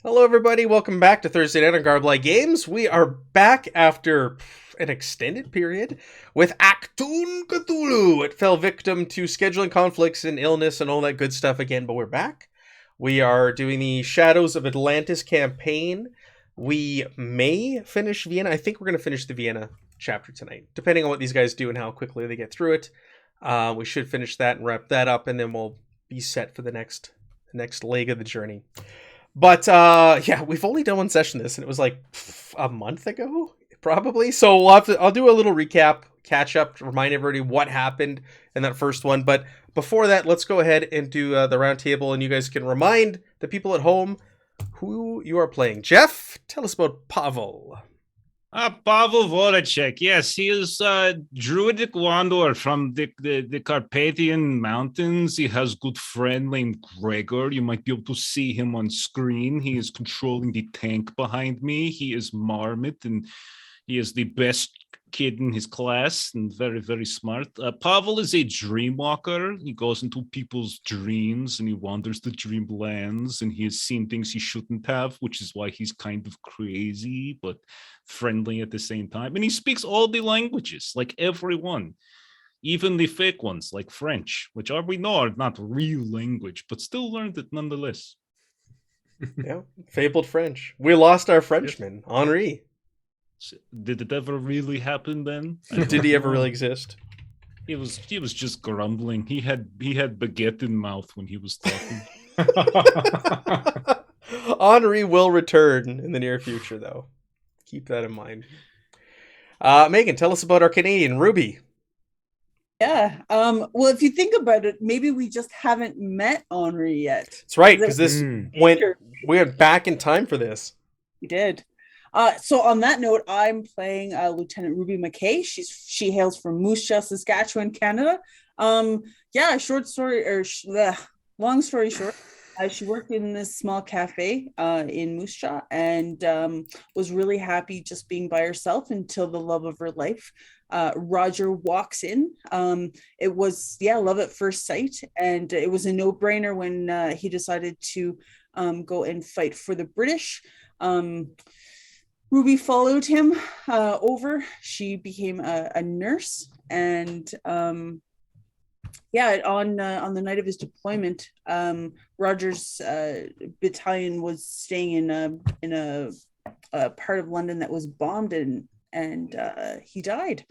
Hello, everybody. Welcome back to Thursday Night on Garblight Games. We are back after an extended period with Achtung, Cthulhu. It fell victim to scheduling conflicts and illness and all that good stuff again, but we're back. We are doing the Shadows of Atlantis campaign. We may finish Vienna. I think we're going to finish the Vienna chapter tonight, depending on what these guys do and how quickly they get through it. We should finish that and wrap that up, and then we'll be set for the next leg of the journey. But yeah, we've only done one session this, and it was like a month ago, probably. So I'll do a little recap, catch up, to remind everybody what happened in that first one. But before that, let's go ahead and do the round table, and you guys can remind the people at home who you are playing. Jeff, tell us about Pavel. Pavel Voracek, yes, he is a druidic wanderer from the Carpathian Mountains. He has a good friend named Gregor. You might be able to see him on screen. He is controlling the tank behind me. He is Marmot, and he is the best kid in his class and very, very smart. Pavel is a dream walker. He goes into people's dreams and he wanders the dreamlands, and he has seen things he shouldn't have, which is why he's kind of crazy, but friendly at the same time. And he speaks all the languages, like everyone, even the fake ones, like French, which we know are not real language, but still learned it nonetheless. Yeah, fabled French. We lost our Frenchman, Henri. Did it ever really happen then? Did he ever really exist? He was just grumbling. He had baguette in mouth when he was talking. Henri will return in the near future, though. Keep that in mind. Megan, tell us about our Canadian Ruby. Yeah. Well, if you think about it, maybe we just haven't met Henri yet. That's right, because we went back in time for this. We did. So on that note, I'm playing Lieutenant Ruby McKay. She hails from Moose Jaw, Saskatchewan, Canada. Long story short, she worked in this small cafe in Moose Jaw and was really happy just being by herself until the love of her life, Roger, walks in. It was love at first sight, and it was a no-brainer when he decided to go and fight for the British. Ruby followed him over. She became a nurse, and on the night of his deployment, Roger's battalion was staying in a part of London that was bombed, and he died.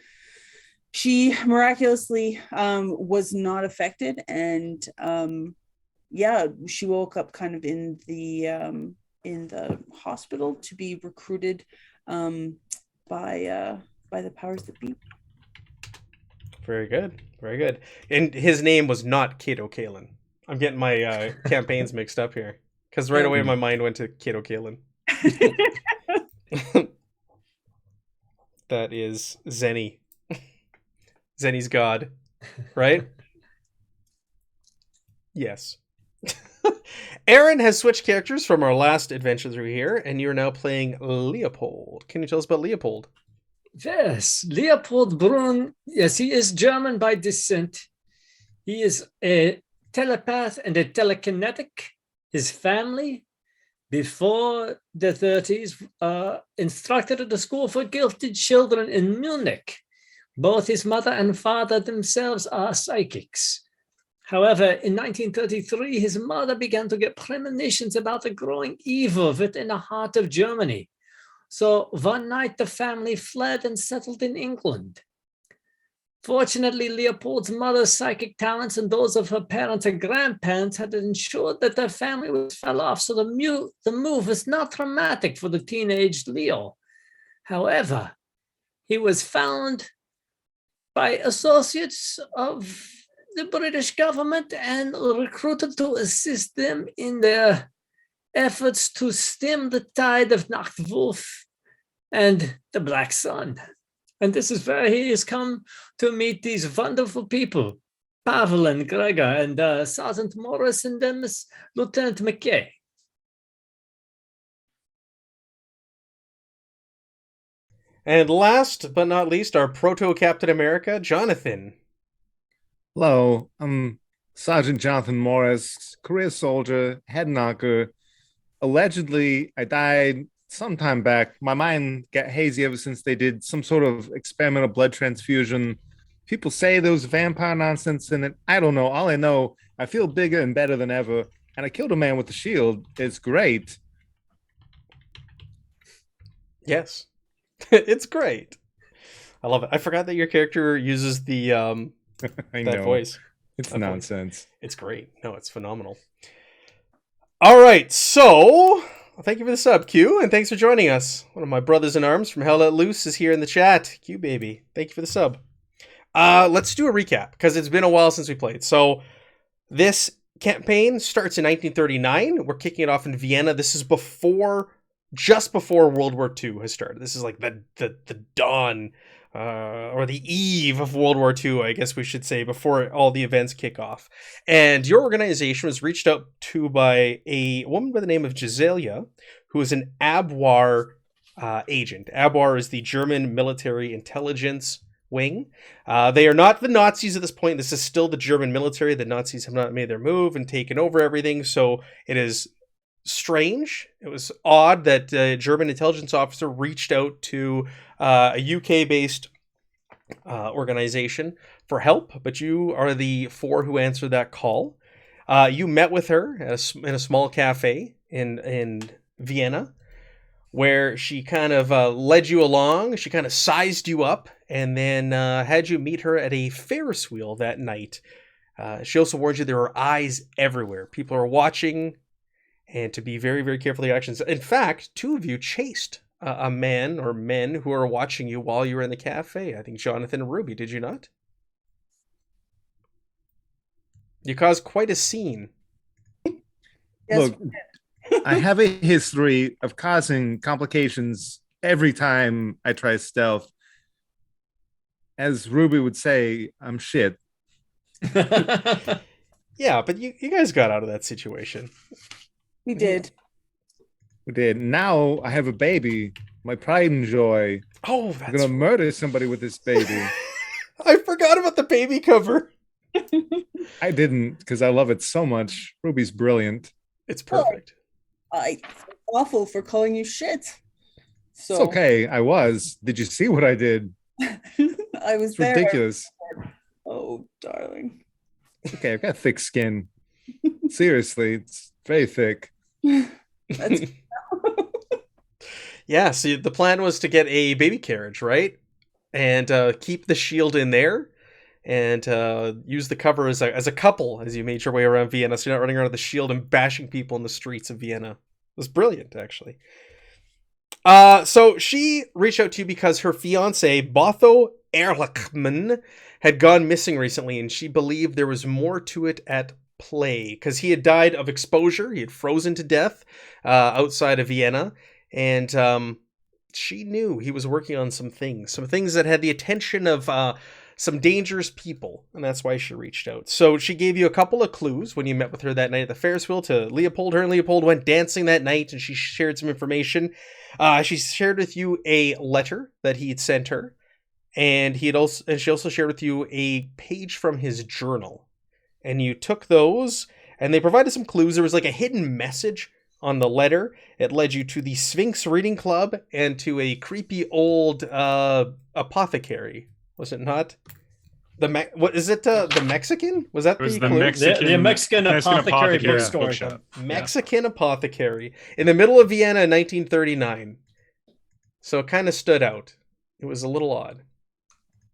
She miraculously was not affected, and she woke up kind of in the hospital to be recruited by the powers that be. Very good. Very good. And his name was not Kate O'Kalin. I'm getting my campaigns mixed up here, because right away my mind went to Kate O'Kalin. That is Zenny. Zenny's god, right? Yes. Aaron has switched characters from our last adventure through here, and you're now playing Leopold. Can you tell us about Leopold? Yes, Leopold Brun. Yes, he is German by descent. He is a telepath and a telekinetic. His family, before the 30s, instructed at a school for gifted children in Munich. Both his mother and father themselves are psychics. However, in 1933, his mother began to get premonitions about the growing evil within the heart of Germany. So one night, the family fled and settled in England. Fortunately, Leopold's mother's psychic talents and those of her parents and grandparents had ensured that their family was fell off, so the move was not traumatic for the teenage Leo. However, he was found by associates of the British government and recruited to assist them in their efforts to stem the tide of Nachtwolf and the Black Sun. And this is where he has come to meet these wonderful people, Pavel and Gregor and Sergeant Morris and then Lieutenant McKay. And last but not least, our proto-Captain America, Jonathan. Hello, I'm Sergeant Jonathan Morris, career soldier, head knocker, allegedly I died sometime back. My mind got hazy ever since they did some sort of experimental blood transfusion. People say there was vampire nonsense in it. I don't know. All I know, I feel bigger and better than ever. And I killed a man with the shield. It's great. Yes. It's great. I love it. I forgot that your character uses the I that know. voice. It's That voice. nonsense. It's great. No, it's phenomenal. All right, so thank you for the sub, Q, and thanks for joining us. One of my brothers in arms from Hell Let Loose is here in the chat. Q baby, thank you for the sub. Let's do a recap because it's been a while since we played. So this campaign starts in 1939. We're kicking it off in Vienna. This is just before World War II has started. This is like the dawn or the eve of World War II, I guess we should say, before all the events kick off. And your organization was reached out to by a woman by the name of Giselia, who is an Abwehr agent. Abwehr is the German military intelligence wing. They are not the Nazis at this point. This is still the German military. The Nazis have not made their move and taken over everything, so it is strange. It was odd that a German intelligence officer reached out to a UK-based organization for help, but you are the four who answered that call. You met with her in a small cafe in Vienna, where she kind of led you along. She kind of sized you up, and then had you meet her at a Ferris wheel that night. She also warned you there are eyes everywhere. People are watching, and to be very, very careful of your actions. In fact, two of you chased a man or men who are watching you while you were in the cafe. I think Jonathan and Ruby, did you not? You caused quite a scene. Yes, Look, I have a history of causing complications every time I try stealth. As Ruby would say, I'm shit. Yeah, but you guys got out of that situation. we did. We did. Now I have a baby. My pride and joy. Oh, I'm that's gonna murder somebody with this baby. I forgot about the baby cover. I didn't because I love it so much. Ruby's brilliant. It's perfect. I awful for calling you shit. So It's okay. I was. Did you see what I did? I was It's there. ridiculous. Oh, darling. Okay, I've got thick skin. Seriously, it's very thick. That's Yeah, so the plan was to get a baby carriage, right? And keep the shield in there, and use the cover as a couple as you made your way around Vienna, so you're not running around with the shield and bashing people in the streets of Vienna. It was brilliant, actually. So she reached out to you because her fiance, Dr Erlichman, had gone missing recently, and she believed there was more to it at play, because he had died of exposure. He had frozen to death outside of Vienna, and she knew he was working on some things that had the attention of some dangerous people, and that's why she reached out. So she gave you a couple of clues when you met with her that night at the Ferris wheel to Leopold. Her and Leopold went dancing that night, and she shared some information. She shared with you a letter that he had sent her, and she also shared with you a page from his journal. And you took those, and they provided some clues. There was like a hidden message on the letter. It led you to the Sphinx Reading Club and to a creepy old apothecary. Was it not? What is it? The Mexican? Was that It was the the clue? Mexican, Mexican apothecary bookstore. bookshop. Mexican apothecary in the middle of Vienna in 1939. So it kind of stood out. It was a little odd.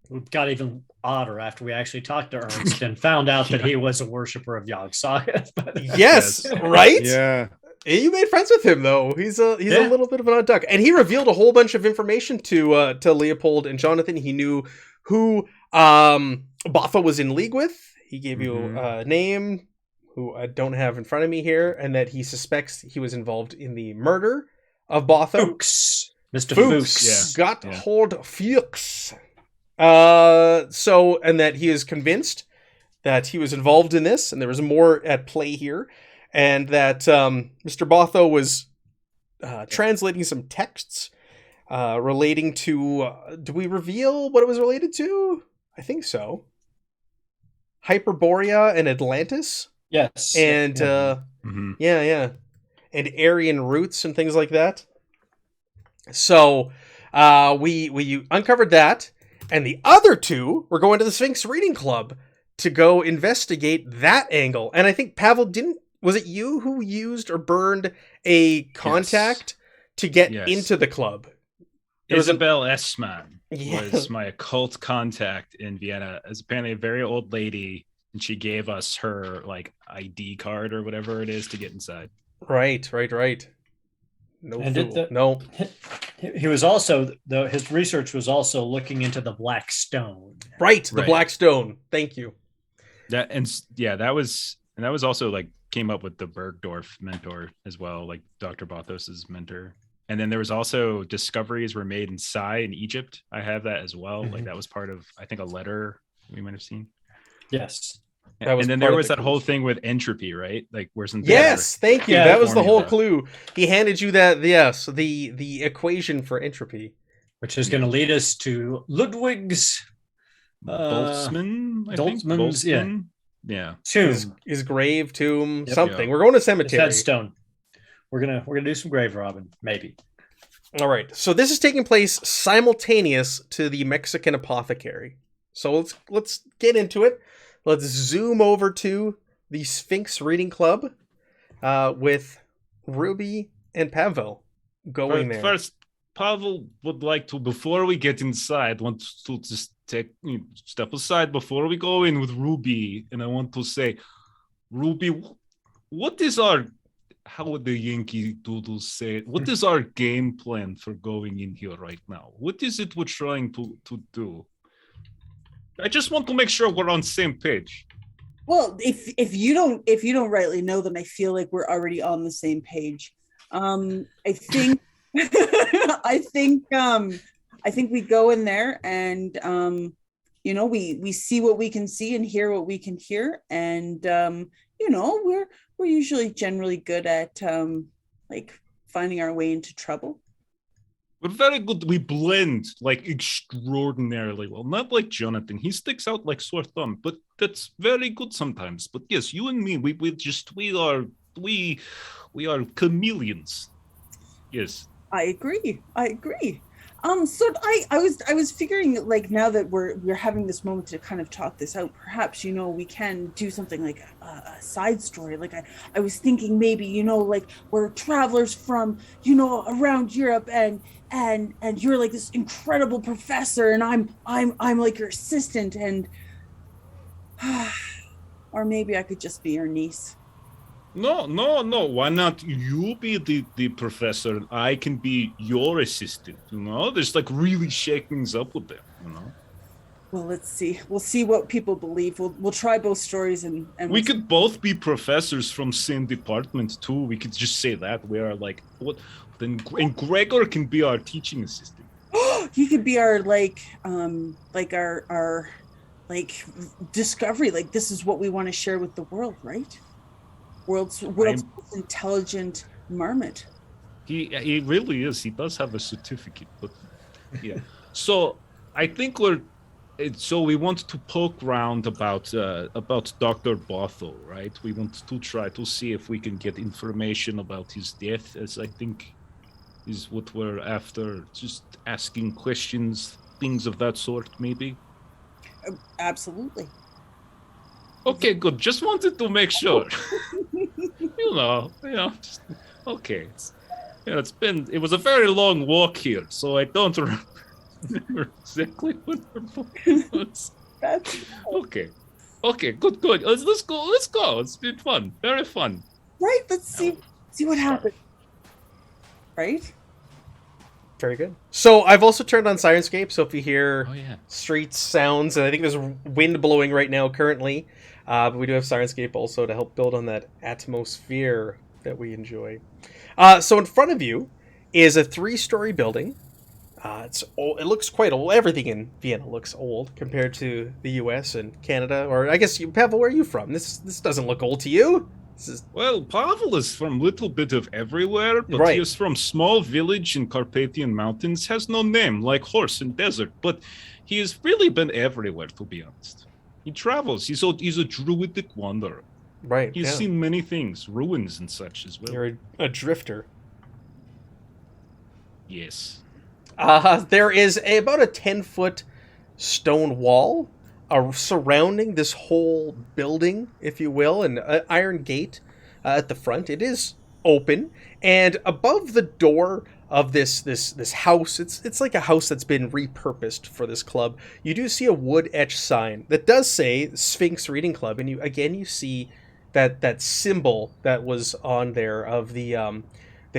It got even odder after we actually talked to Ernst and found out that he was a worshiper of Yog Sothoth. Yes, right? Yeah. You made friends with him though. He's a little bit of an odd duck, and he revealed a whole bunch of information to Leopold and Jonathan. He knew who Botha was in league with. He gave you a name who I don't have in front of me here, and that he suspects he was involved in the murder of Botha. Fuchs. Mr. Fuchs Fuchs. got Yeah. hold of Fuchs. And that he is convinced that he was involved in this, and there was more at play here, and that Mr. Botho was translating some texts relating to. Do we reveal what it was related to? I think so. Hyperborea and Atlantis. Yes. And Mhm. yeah. and Aryan roots and things like that. So we uncovered that, and the other two were going to the Sphinx Reading Club to go investigate that angle. And I think Pavel was it you who used or burned a contact to get into the club? Isabel Essman Yeah. was my occult contact in Vienna. As apparently a very old lady, and she gave us her like ID card or whatever it is to get inside. Right. No, And no. He was also his research was also looking into the Black Stone. Right, the Black Stone. Thank you. That was also like came up with the Bergdorf mentor as well, like Dr. Bothos's mentor. And then there was also discoveries were made in Sai in Egypt. I have that as well. Like that was part of, I think, a letter we might have seen. Yes. And then there was that whole thing with entropy, right? Like where's Yes, thank you. That was the whole formula. clue. He handed you that, yes, the equation for entropy. Which is going to lead us to Ludwig's Boltzmann, I think. Boltzmann's, Boltzmann? Yeah. tomb. His grave, tomb, Yep. something. Yeah. We're going to His cemetery. headstone. We're gonna do some grave robbing, maybe. All right. So this is taking place simultaneous to the Mexican apothecary. So let's get into it. Let's zoom over to the Sphinx Reading Club with Ruby and Pavel going there. First, Pavel would like to, before we get inside, want to just step aside before we go in with Ruby. And I want to say, Ruby, what is how would the Yankee Doodles say it? What is our game plan for going in here right now? What is it we're trying to do? I just want to make sure we're on the same page. Well, if you don't rightly know, then I feel like we're already on the same page. I think I think we go in there and we see what we can see and hear what we can hear, and we're usually generally good at like finding our way into trouble. We're very good. We blend like extraordinarily well. Not like Jonathan. He sticks out like sore thumb, but that's very good sometimes. But yes, you and me, we are chameleons. Yes. I agree. So I was figuring, like, now that we're having this moment to kind of talk this out, perhaps we can do something like a side story. Like I was thinking maybe like we're travelers from around Europe, and you're like this incredible professor, and I'm like your assistant, and or maybe I could just be your niece. No. Why not you be the professor and I can be your assistant? There's like really shake things up with them. Well, let's see. We'll see what people believe. We'll try both stories, and we could both be professors from same department too. We could just say that we are like what? Then and Gregor can be our teaching assistant. He could be our our discovery. Like, this is what we want to share with the world, right? World's most intelligent marmot. He really is. He does have a certificate, but yeah. So I think we want to poke around about Dr. Bothell, right? We want to try to see if we can get information about his death, as I think is what we're after. Just asking questions, things of that sort, maybe. Absolutely. Okay, good. Just wanted to make sure. Okay. It was a very long walk here, so I don't remember exactly what it was. That's Okay, good. Let's go. It's been fun. Very fun. right. Let's see what happens. Right? Very good. So I've also turned on Sirenscape, so if you hear yeah. street sounds, and I think there's wind blowing right now currently, but we do have Sirenscape also to help build on that atmosphere that we enjoy. So in front of you is a 3-story building. It's old. It looks quite old. Everything in Vienna looks old compared to the U.S. and Canada. Or I guess, Pavel, where are you from? This doesn't look old to you. Well, Pavel is from a little bit of everywhere, but Right. he is from small village in Carpathian Mountains, has no name, like horse in desert, but he has really been everywhere, to be honest. He travels. He's a druidic wanderer. Right. He's yeah. seen many things, ruins and such as well. You're a drifter. Yes. There is about a 10-foot stone wall surrounding this whole building, if you will, an iron gate at the front. It is open, and above the door of this house, it's like a house that's been repurposed for this club. You do see a wood etched sign that does say Sphinx Reading Club, and you see that symbol that was on there of the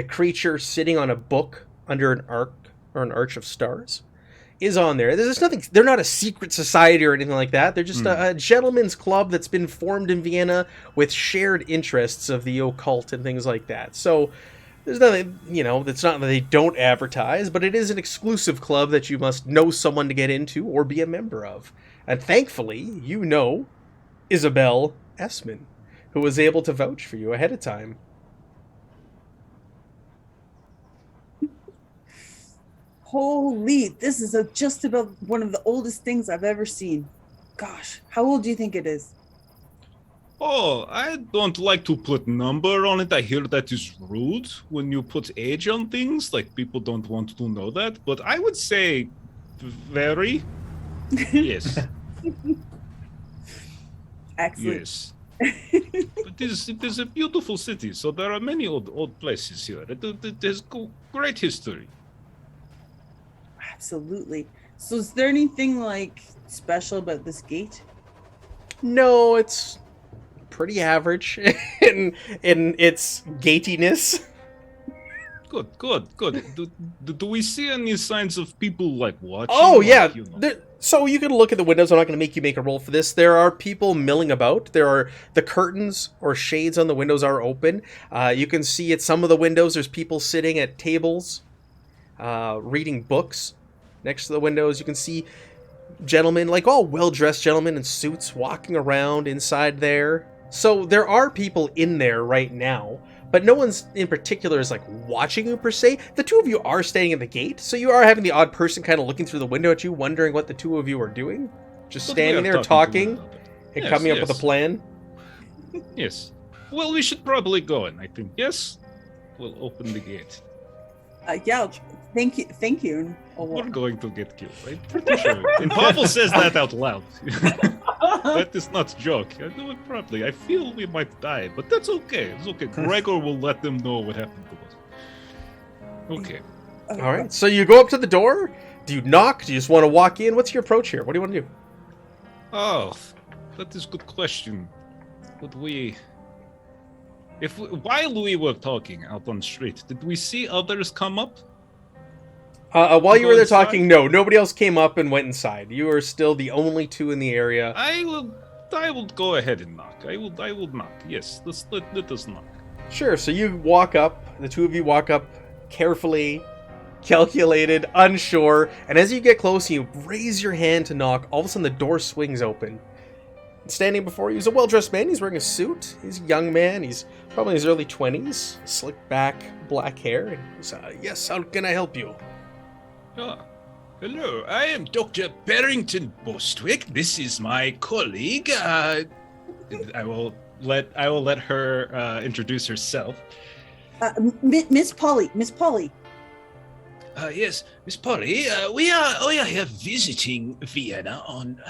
creature sitting on a book under an arc or an arch of stars is on there. There's nothing. They're not a secret society or anything like that. They're just a gentleman's club that's been formed in Vienna with shared interests of the occult and things like that. So there's nothing, that's not that they don't advertise, but it is an exclusive club that you must know someone to get into or be a member of. And thankfully, you know Isabel Essman, who was able to vouch for you ahead of time. Holy, this is just about one of the oldest things I've ever seen. Gosh, how old do you think it is? Oh, I don't like to put number on it. I hear that is rude when you put age on things. Like, people don't want to know that. But I would say very. Yes. Excellent. Yes. It is a beautiful city, so there are many old places here. It has great history. Absolutely. So is there anything like special about this gate? No, it's pretty average in its gatiness. Good. Do we see any signs of people like watching? Oh yeah. Like, So you can look at the windows. I'm not going to make you make a roll for this. There are people milling about. There are the curtains or shades on the windows are open. You can see at some of the windows there's people sitting at tables, reading books. Next to the windows, you can see gentlemen, like all well-dressed gentlemen in suits, walking around inside there. So there are people in there right now, but no one's in particular is like watching you per se. The two of you are standing at the gate, so you are having the odd person kind of looking through the window at you, wondering what the two of you are doing. Just but we standing are there talking and Yes, coming up yes. with a plan. Yes. Well, we should probably go in, I think. Yes? We'll open the gate. Yeah, thank you. Oh, We're going to get killed, right? Pretty sure. And Pavel says that out loud. That is not a joke. I do it properly. I feel we might die, but that's okay. It's okay. Gregor will let them know what happened to us. Okay. All right. So you go up to the door. Do you knock? Do you just want to walk in? What's your approach here? What do you want to do? Oh, that is a good question. Would we... While we were talking out on the street, did we see others come up? While you Go were there inside? talking, no, nobody else came up and went inside. You are still the only two in the area. I will go ahead and knock. I will knock. Yes, let us knock. Sure. So you walk up. The two of you walk up carefully, calculated, unsure. And as you get close, you raise your hand to knock. All of a sudden, the door swings open. Standing before you is a well-dressed man. He's wearing a suit. He's a young man. He's probably in his early 20s. Slick back, black hair. And he's, yes, how can I help you? Ah, hello, I am Dr. Barrington Bostwick. This is my colleague. I will let her introduce herself. Miss Polly. Yes, Miss Polly. We are here visiting Vienna on,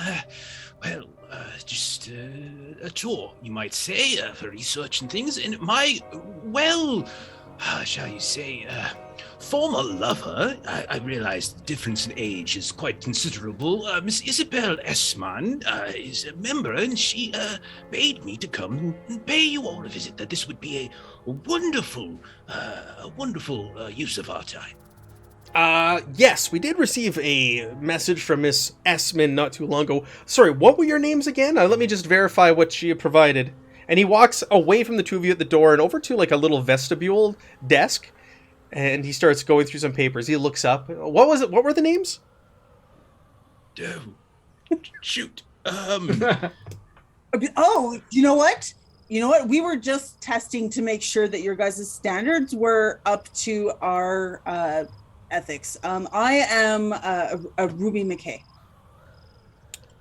just a tour, you might say, for research and things. And my, shall you say, former lover, I realize the difference in age is quite considerable. Miss Isabel Essman is a member, and she bade me to come and pay you all a visit. That this would be a wonderful use of our time. Yes, we did receive a message from Miss Essman not too long ago. Sorry, what were your names again? Let me just verify what she provided. And he walks away from the two of you at the door and over to like a little vestibule desk. And he starts going through some papers. He looks up. What was it? What were the names? Oh, shoot. Oh, you know what? We were just testing to make sure that your guys' standards were up to our ethics. I am a Ruby McKay.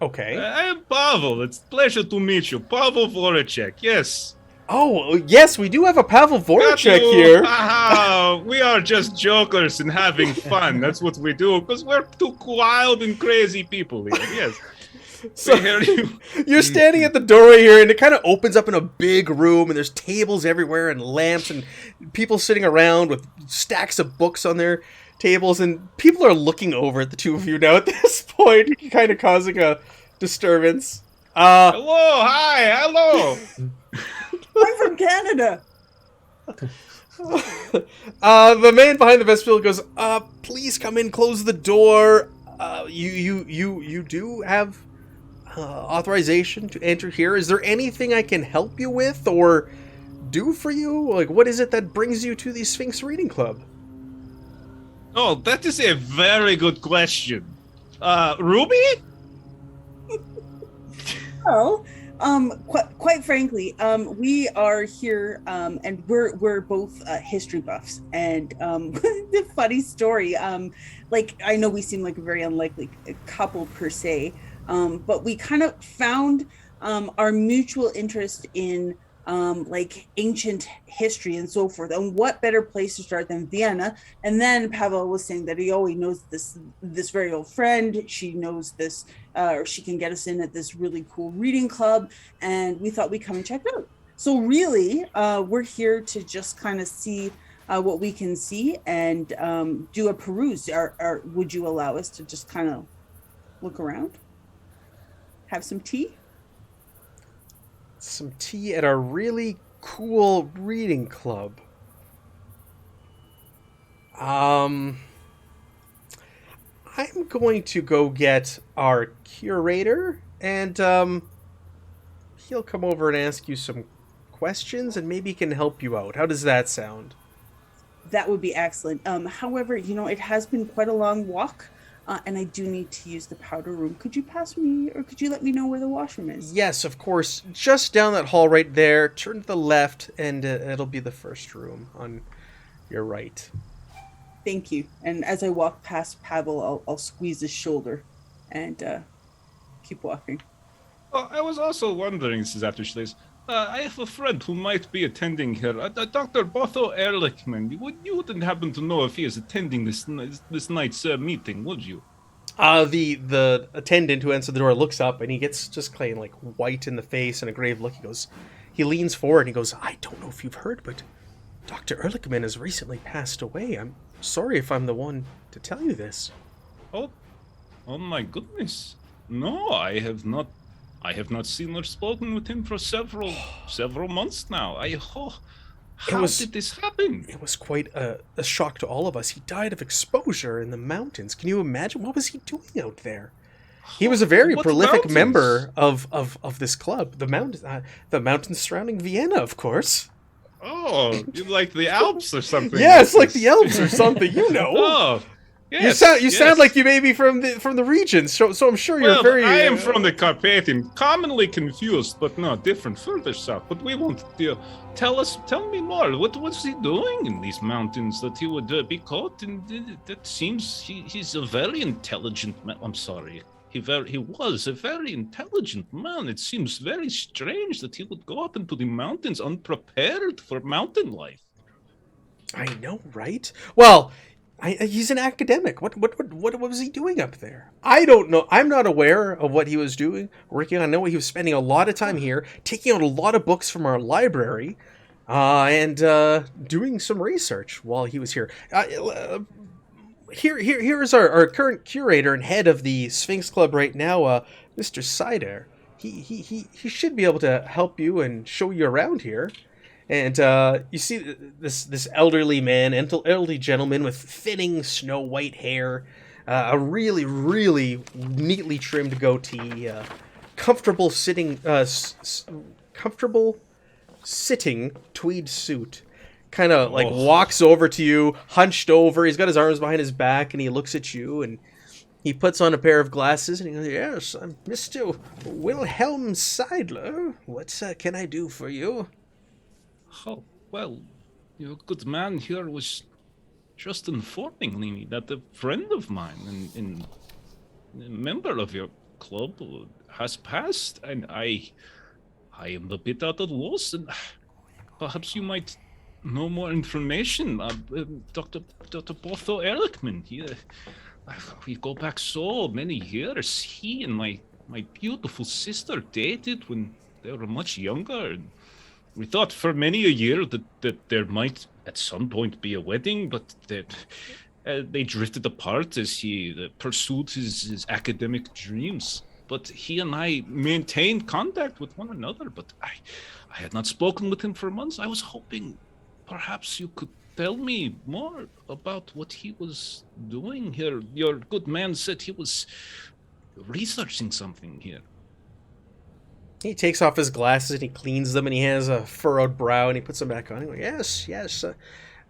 Okay. I am Pavel. It's a pleasure to meet you. Pavel Voracek, yes. Oh, yes, we do have a Pavel Got Voracek you. here. Haha, we are just jokers and having fun. That's what we do, because we're two wild and crazy people here, yes. So, We hear you. you're standing at the doorway here, and it kind of opens up in a big room, and there's tables everywhere, and lamps, and people sitting around with stacks of books on their tables, and people are looking over at the two of you now at this point, kind of causing a disturbance. Hello, hi, hello. I'm from Canada. The man behind the vestibule goes, please come in, close the door. You do have authorization to enter here. Is there anything I can help you with or do for you? Like, what is it that brings you to the Sphinx Reading Club? Oh, that is a very good question. Ruby? Well, quite frankly, we are here, and we're both history buffs. And the funny story, like, I know we seem like a very unlikely couple per se, but we kind of found our mutual interest in like ancient history and so forth. And what better place to start than Vienna? And then Pavel was saying that he always knows this very old friend. She knows this, or she can get us in at this really cool reading club. And we thought we'd come and check it out. So really, we're here to just kind of see what we can see and do a peruse. Would you allow us to just kind of look around? Have some tea? Some tea at a really cool reading club. I'm going to go get our curator, and he'll come over and ask you some questions, and maybe he can help you out. How does that sound? That would be excellent. However, it has been quite a long walk, and I do need to use the powder room. Could you pass me, or could you let me know where the washroom is? Yes, of course. Just down that hall right there. Turn to the left, and it'll be the first room on your right. Thank you. And as I walk past Pavel, I'll squeeze his shoulder and keep walking. Oh, I was also wondering, Mrs. Atterschles, I have a friend who might be attending here, Dr. Dr. Erlichman. You wouldn't happen to know if he is attending this night's meeting, would you? The attendant who answered the door looks up, and he gets just kind of like white in the face and a grave look. He leans forward and he goes, I don't know if you've heard, but Dr. Erlichman has recently passed away. I'm sorry if I'm the one to tell you this. Oh my goodness. No, I have not seen or spoken with him for several months now. How did this happen? It was quite a shock to all of us. He died of exposure in the mountains. Can you imagine? What was he doing out there? He was a very prolific member of this club, the mountains surrounding Vienna, of course. Oh, you like the Alps or something? Yes, like the Alps or something, Oh, yes, you sound like you may be from the region, so I'm sure you're very. I am from the Carpathian, commonly confused, but no, different, further south. But we won't tell me more. What was he doing in these mountains that he would be caught? And that seems he's a very intelligent man. I'm sorry. He was a very intelligent man. It seems very strange that he would go up into the mountains unprepared for mountain life. I know, right? Well, he's an academic. What was he doing up there? I don't know. I'm not aware of what he was doing, working on. I know he was spending a lot of time here, taking out a lot of books from our library, and doing some research while he was here. Here is our current curator and head of the Sphinx Club right now, Mr. Sider. He should be able to help you and show you around here. And you see this elderly man, elderly gentleman with thinning snow white hair, a really, really neatly trimmed goatee, comfortable sitting tweed suit. Kind of like walks over to you, hunched over. He's got his arms behind his back, and he looks at you, and he puts on a pair of glasses, and he goes, "Yes, I'm Mr. Wilhelm Seidler. What can I do for you?" Oh, well, your good man here was just informing me that a friend of mine and a member of your club has passed, and I am a bit at a loss, and perhaps you might know more information. Dr. Dr. Erlichman, we go back so many years. He and my beautiful sister dated when they were much younger. And we thought for many a year that there might at some point be a wedding, but that they drifted apart as he pursued his academic dreams. But he and I maintained contact with one another, but I had not spoken with him for months. I was hoping perhaps you could tell me more about what he was doing here. Your good man said he was researching something here. He takes off his glasses and he cleans them, and he has a furrowed brow and he puts them back on. He goes, yes.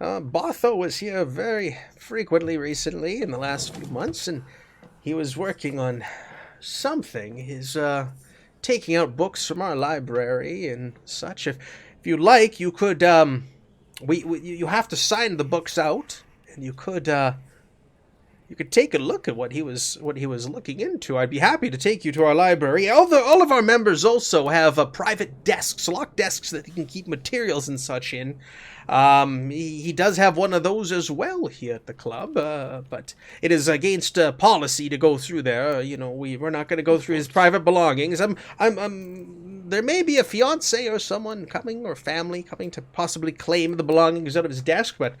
Botho was here very frequently recently in the last few months, and he was working on something. He's taking out books from our library and such. If you like, you could you have to sign the books out, and you could take a look at what he was looking into. I'd be happy to take you to our library. All of our members also have private desks, locked desks that he can keep materials and such in. He does have one of those as well here at the club, but it is against policy to go through there. We're not going to go through his private belongings. There may be a fiancé or someone coming, or family coming to possibly claim the belongings out of his desk, but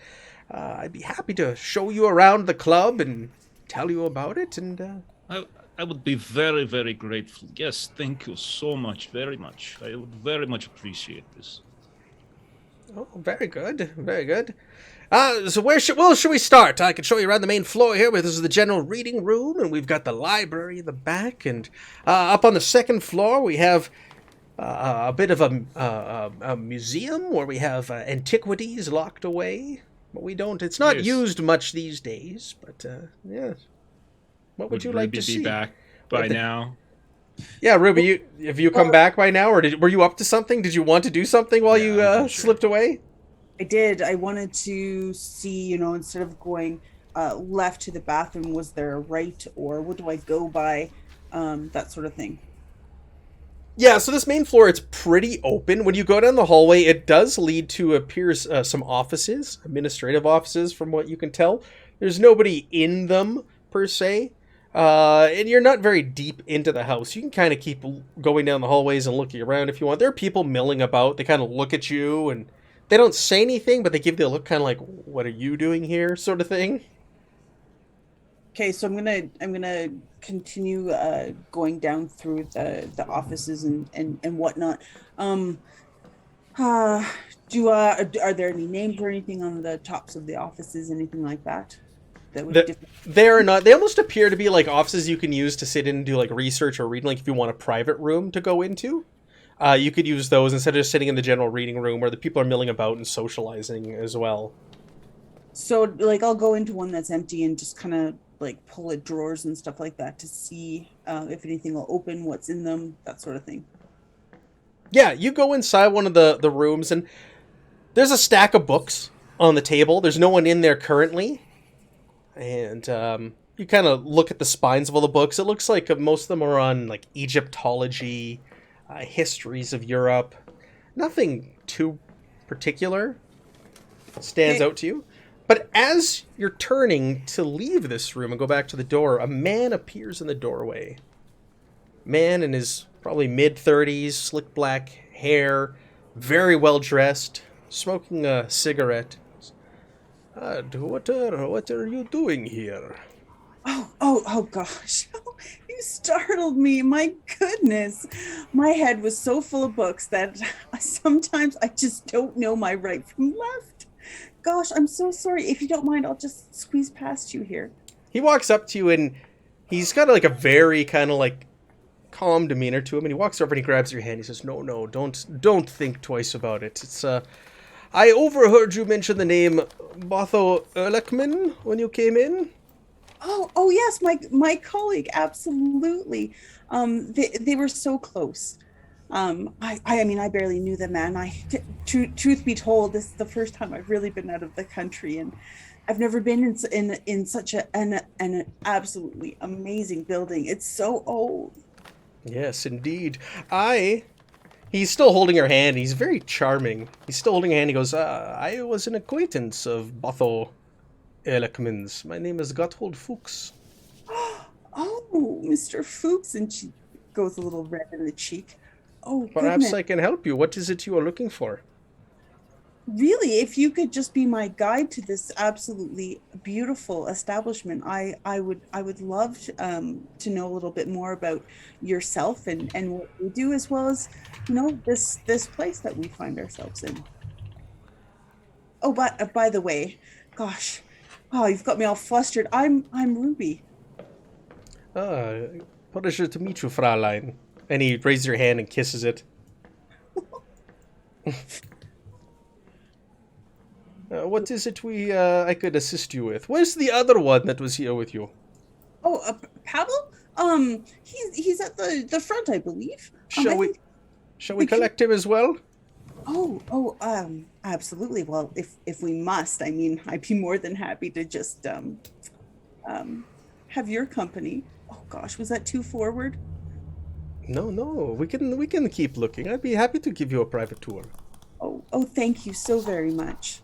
I'd be happy to show you around the club and tell you about it. And I would be very, very grateful. Yes, thank you so much, very much. I would very much appreciate this. Oh, very good, very good. So where should we start? I can show you around the main floor here, where this is the general reading room, and we've got the library in the back, and up on the second floor we have a bit of a museum where we have antiquities locked away. But we don't. It's not used much these days. But yeah, what would you like to see? Be back by now? Yeah, Ruby, have you come back by now, or were you up to something? Did you want to do something while you slipped away? I did. I wanted to see, instead of going left to the bathroom, was there a right, or what do I go by? That sort of thing. Yeah, so this main floor, it's pretty open. When you go down the hallway, it does lead to appears some offices, administrative offices, from what you can tell. There's nobody in them, per se. And you're not very deep into the house. You can kind of keep going down the hallways and looking around if you want. There are people milling about. They kind of look at you, and they don't say anything, but they give you a look kind of like, what are you doing here, sort of thing. Okay, so I'm gonna continue going down through the offices and whatnot. Are there any names or anything on the tops of the offices, anything like that? They're not. They almost appear to be like offices you can use to sit in and do like research or reading. Like if you want a private room to go into, you could use those instead of just sitting in the general reading room where the people are milling about and socializing as well. So I'll go into one that's empty and just kind of pull at drawers and stuff like that to see if anything will open, what's in them, that sort of thing. Yeah, you go inside one of the rooms, and there's a stack of books on the table. There's no one in there currently. And you kind of look at the spines of all the books. It looks like most of them are on Egyptology, histories of Europe. Nothing too particular stands out to you. But as you're turning to leave this room and go back to the door, a man appears in the doorway. Man in his probably mid-30s, slick black hair, very well dressed, smoking a cigarette. What are you doing here? Oh gosh. You startled me. My goodness. My head was so full of books that sometimes I just don't know my right from left. Gosh, I'm so sorry. If you don't mind, I'll just squeeze past you here. He walks up to you, and he's got a very kind of calm demeanor to him, and he walks over and he grabs your hand. He says, No, don't think twice about it. It's I overheard you mention the name Dr Erlichman when you came in. Oh yes, my colleague, absolutely. They were so close. I barely knew the man. Truth be told, this is the first time I've really been out of the country, and I've never been in such an absolutely amazing building. It's so old. Yes, indeed. He's still holding her hand. He's very charming. He's still holding her hand. He goes, I was an acquaintance of Dr Erlichman's. My name is Gotthold Fuchs. Oh, Mr. Fuchs, and she goes a little red in the cheek. Oh, Perhaps goodness. I can help you. What is it you are looking for? Really, if you could just be my guide to this absolutely beautiful establishment, I would love to know a little bit more about yourself and what you do, as well as this place that we find ourselves in. Oh, but by the way, gosh, oh, you've got me all flustered. I'm Ruby. Pleasure to meet you, Fräulein. And he raises your hand and kisses it. What is it I could assist you with? Where's the other one that was here with you? Oh, Pavel? He's at the front, I believe. Shall we collect him as well? Absolutely. Well, if we must, I mean, I'd be more than happy to just have your company. Oh gosh, was that too forward? No, we can keep looking. I'd be happy to give you a private tour. Oh, thank you so very much.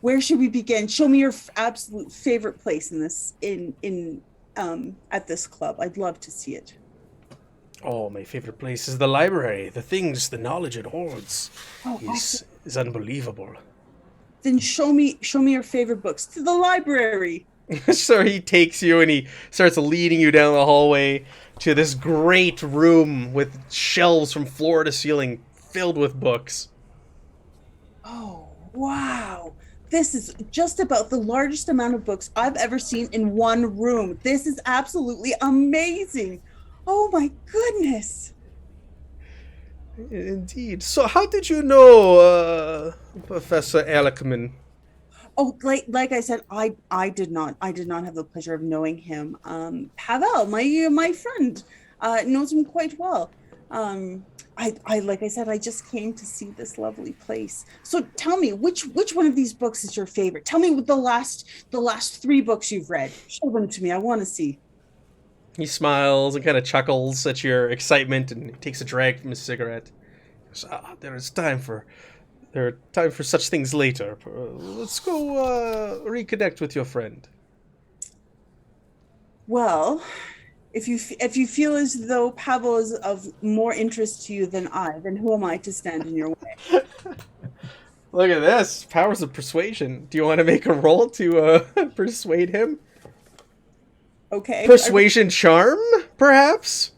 Where should we begin? Show me your absolute favorite place at this club. I'd love to see it. Oh, my favorite place is the library. The knowledge it holds is unbelievable. Then show me your favorite books. To the library. So he takes you and he starts leading you down the hallway to this great room with shelves from floor to ceiling filled with books. Oh, wow. This is just about the largest amount of books I've ever seen in one room. This is absolutely amazing. Oh my goodness. Indeed. So how did you know Professor Erlichman? Oh, like I said, I did not have the pleasure of knowing him. Pavel, my friend, knows him quite well. Like I said, I just came to see this lovely place. So tell me, which one of these books is your favorite? Tell me what the last 3 books you've read. Show them to me. I want to see. He smiles and kind of chuckles at your excitement and he takes a drag from his cigarette. He goes, there are time for such things later. Let's go reconnect with your friend. Well, if you feel as though Pavel is of more interest to you than I, then who am I to stand in your way? Look at this. Powers of persuasion. Do you want to make a roll to persuade him? Okay. Persuasion charm, perhaps?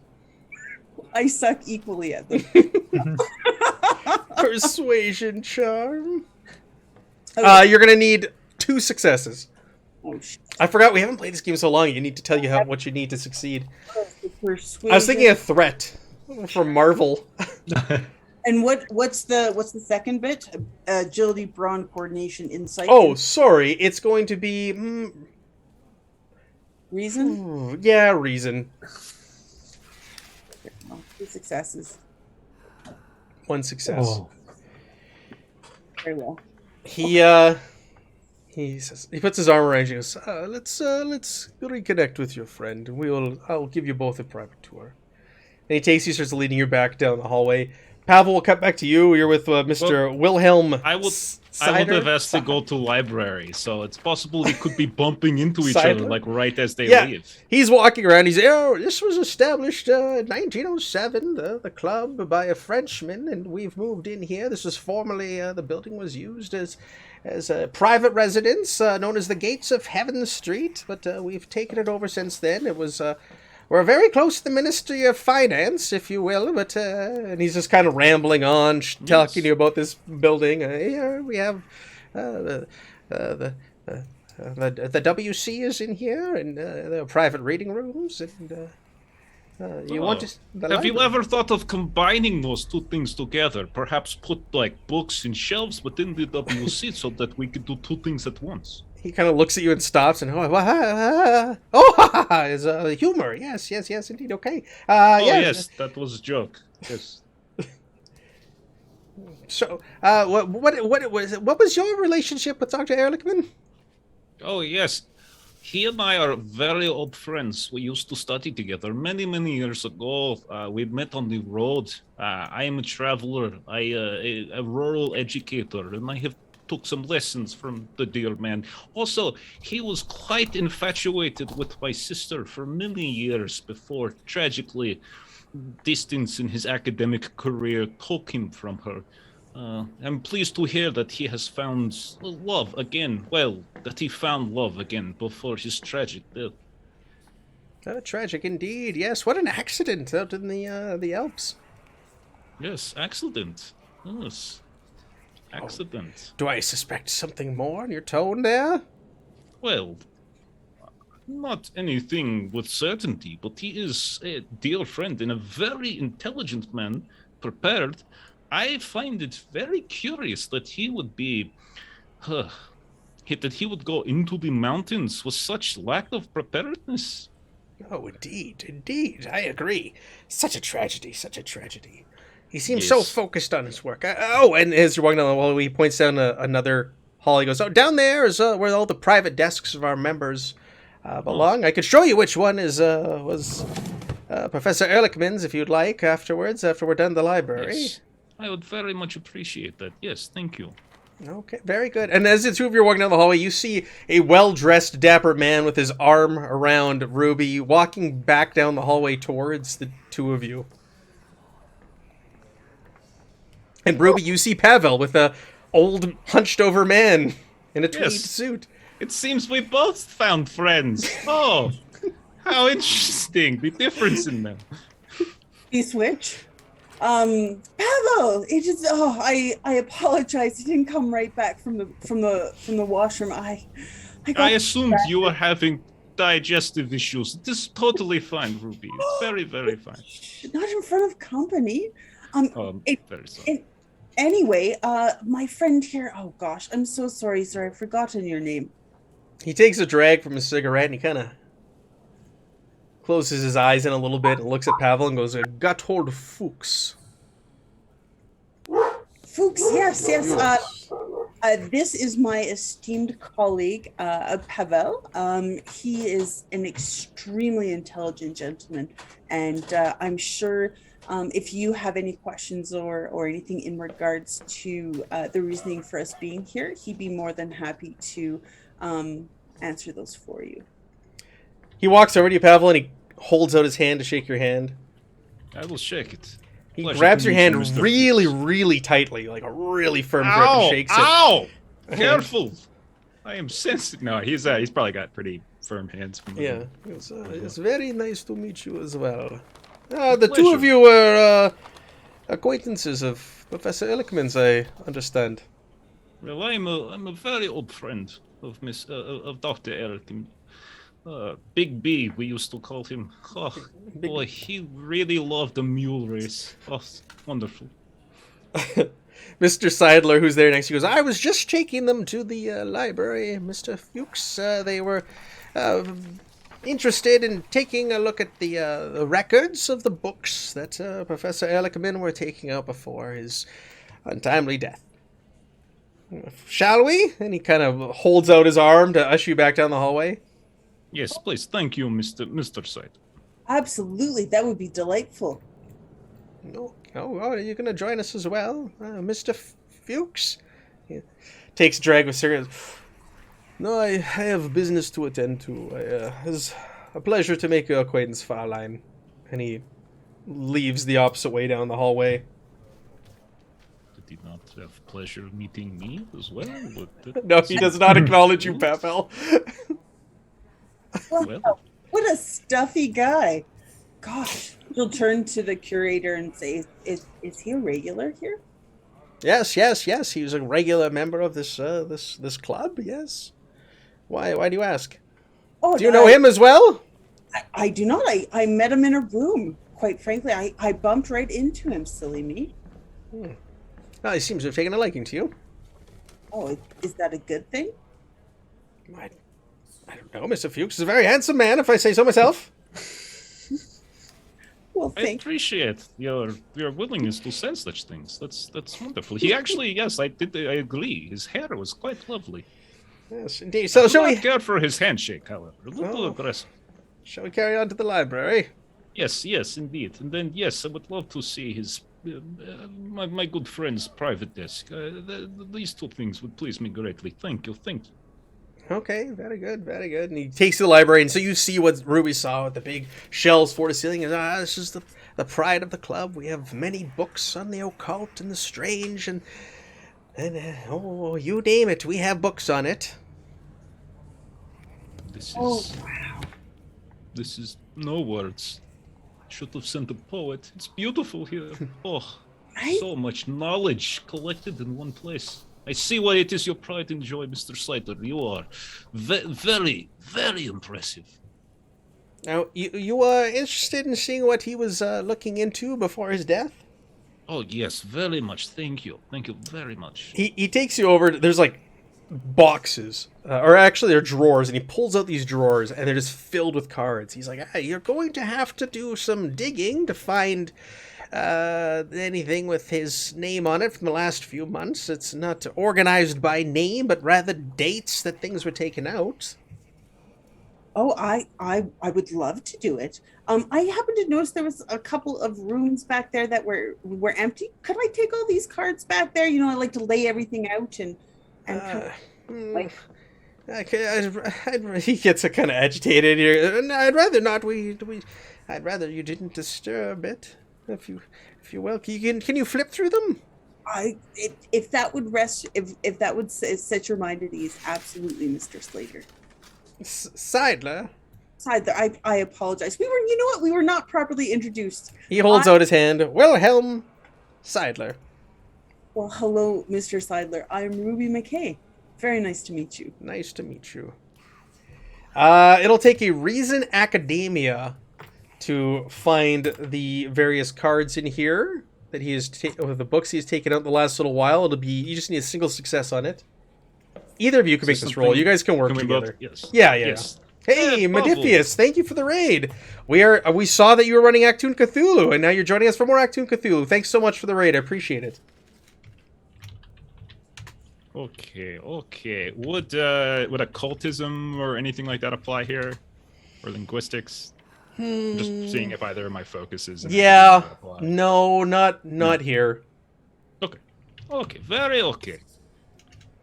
I suck equally at them. Persuasion charm. Okay. You're going to need 2 successes. Oh, shit. I forgot we haven't played this game so long. You need to tell you what you need to succeed. Persuasion. I was thinking a threat from Marvel. And what's the second bit? Agility, brawn, coordination, insight. Oh, sorry. It's going to be reason. Yeah, reason. Oh, 2 successes. 1 success. Oh, Very well. He says he puts his arm around you. And goes, let's reconnect with your friend, and I'll give you both a private tour. And he takes you, starts leading you back down the hallway. Pavel, we'll cut back to you. You're with Mr. Wilhelm. I would have asked to go to library, so it's possible we could be bumping into each Cider? other like right as they Yeah. leave. He's walking around. He's this was established in 1907, the club by a Frenchman, and we've moved in here. This was formerly the building was used as a private residence known as the Gates of Heaven Street, but we've taken it over since then. It was we're very close to the Ministry of Finance, if you will, but and he's just kind of rambling on, talking to you about this building. Here we have the WC is in here, and there are private reading rooms, and you want to. Have you ever thought of combining those 2 things together? Perhaps put like books in shelves within the WC so that we could do 2 things at once. He kind of looks at you and stops and is humor. Yes, indeed. Okay. Yes, that was a joke. Yes. So, what was your relationship with Dr. Erlichman? Oh, yes. He and I are very old friends. We used to study together many, many years ago. We met on the road. I am a traveler, a rural educator, and I have took some lessons from the dear man. Also, he was quite infatuated with my sister for many years before, tragically, distance in his academic career took him from her. I'm pleased to hear that he has found love again. Well, that he found love again before his tragic death. Tragic indeed. Yes, what an accident out in the Alps. Yes, accident. Yes, accident. Do I suspect something more in your tone there? Well, not anything with certainty, but he is a dear friend and a very intelligent man, prepared. I find it very curious that he would be, that he would go into the mountains with such lack of preparedness. Oh, indeed. I agree. Such a tragedy, such a tragedy. He seems so Yes. focused on his work. And as you're walking down the hall, he points down another hall. He goes, "Oh, down there is where all the private desks of our members belong. I could show you which one was Professor Erlichman's, if you'd like, afterwards, after we're done the library." Yes. I would very much appreciate that. Yes, thank you. Okay, very good. And as the two of you are walking down the hallway, you see a well-dressed, dapper man with his arm around Ruby walking back down the hallway towards the two of you. And Ruby, you see Pavel with a old, hunched-over man in a tweed Yes. suit. It seems we both found friends. Oh, how interesting. The difference in them. You switch. Pavel, I apologize. He didn't come right back from the washroom. I I assumed you were having digestive issues. It is totally fine, Ruby. It's very, very fine. not in front of company. Very sorry. Anyway, my friend here. Oh gosh, I'm so sorry, sir. I've forgotten your name. He takes a drag from his cigarette and he kind of closes his eyes in a little bit and looks at Pavel and goes, "Gotthold Fuchs." Fuchs, yes. This is my esteemed colleague, Pavel. He is an extremely intelligent gentleman, and I'm sure if you have any questions or anything in regards to the reasoning for us being here, he'd be more than happy to answer those for you. He walks over to you, Pavel, and he holds out his hand to shake your hand. I will shake it. He Pleasure grabs to your meet hand you, Mr. really, Fuchs. really tightly, like a really firm grip, Ow! and shakes it. Ow! Careful! I am sensitive. No, he's probably got pretty firm hands. From Yeah, it's very nice to meet you as well. The two Pleasure. of you were acquaintances of Professor Erlichman's, I understand. Well, I'm a very old friend of of Dr. Erlichman. Big B, we used to call him. Oh, boy, he really loved the mule race. Oh, wonderful. Mr. Seidler, who's there next, he goes, "I was just taking them to the library, Mr. Fuchs. They were interested in taking a look at the records of the books that Professor Erlichman were taking out before his untimely death. Shall we?" And he kind of holds out his arm to usher you back down the hallway. Yes, please. Thank you, Mr. Seid. Absolutely, that would be delightful. No, are you going to join us as well, Mr. Fuchs? He takes a drag with cigarettes. "No, I have business to attend to. It's a pleasure to make your acquaintance, Fraulein." And he leaves the opposite way down the hallway. Did he not have pleasure meeting me as well? No, he does not acknowledge you, Pavel. Well, What a stuffy guy. Gosh, he'll turn to the curator and say, "Is he a regular here?" Yes. He's a regular member of this club. Yes. Why do you ask? Oh, Do you know him as well? I do not. I met him in a room. Quite frankly, I bumped right into him. Silly me. Well, he seems to have taken a liking to you. Oh, is that a good thing? I don't know. Mr. Fuchs is a very handsome man, if I say so myself. Well, I thank appreciate your willingness to say such things. That's wonderful. He actually, yes, I agree. His hair was quite lovely. Yes, indeed. So Do not care for his handshake, however. A little aggressive. Shall we carry on to the library? Yes, indeed. And then, yes, I would love to see his my good friend's private desk. These two things would please me greatly. Thank you. Okay, very good, very good. And he takes you to the library, and so you see what Ruby saw with the big shelves for the ceiling. And this is the pride of the club. We have many books on the occult and the strange, and you name it, we have books on it. This is no words. Should have sent a poet. It's beautiful here. Oh, Right? so much knowledge collected in one place. I see why it is your pride and joy, Mr. Slater. You are very, very impressive. Now, you are interested in seeing what he was looking into before his death? Oh, yes, very much. Thank you. Thank you very much. He takes you over. There's like boxes, or actually they're drawers, and he pulls out these drawers, and they're just filled with cards. He's like, you're going to have to do some digging to find anything with his name on it from the last few months. It's not organized by name, but rather dates that things were taken out. Oh, I would love to do it. I happened to notice there was a couple of rooms back there that were empty. Could I take all these cards back there? I like to lay everything out and like. He gets kind of agitated here. I'd rather not. I'd rather you didn't disturb it, if you will. Can you flip through them? If that would if that would set your mind at ease, absolutely, Mr. Slater. Seidler. I apologize. We were not properly introduced. He holds out his hand. Wilhelm Seidler. Well, hello, Mr. Seidler. I'm Ruby McKay. Very nice to meet you. Nice to meet you. It'll take a Reason Academia to find the various cards in here that he has the books he's taken out in the last little while. You just need a single success on it. Either of you can make this roll. You guys can work together. Yes. Yeah. Yes. Hey, Modifius, thank you for the raid. We saw that you were running Achtung Cthulhu, and now you're joining us for more Achtung Cthulhu. Thanks so much for the raid. I appreciate it. Okay. Would occultism or anything like that apply here, or linguistics? I'm just seeing if either of my focuses. Yeah. No, not here. Okay. Very okay.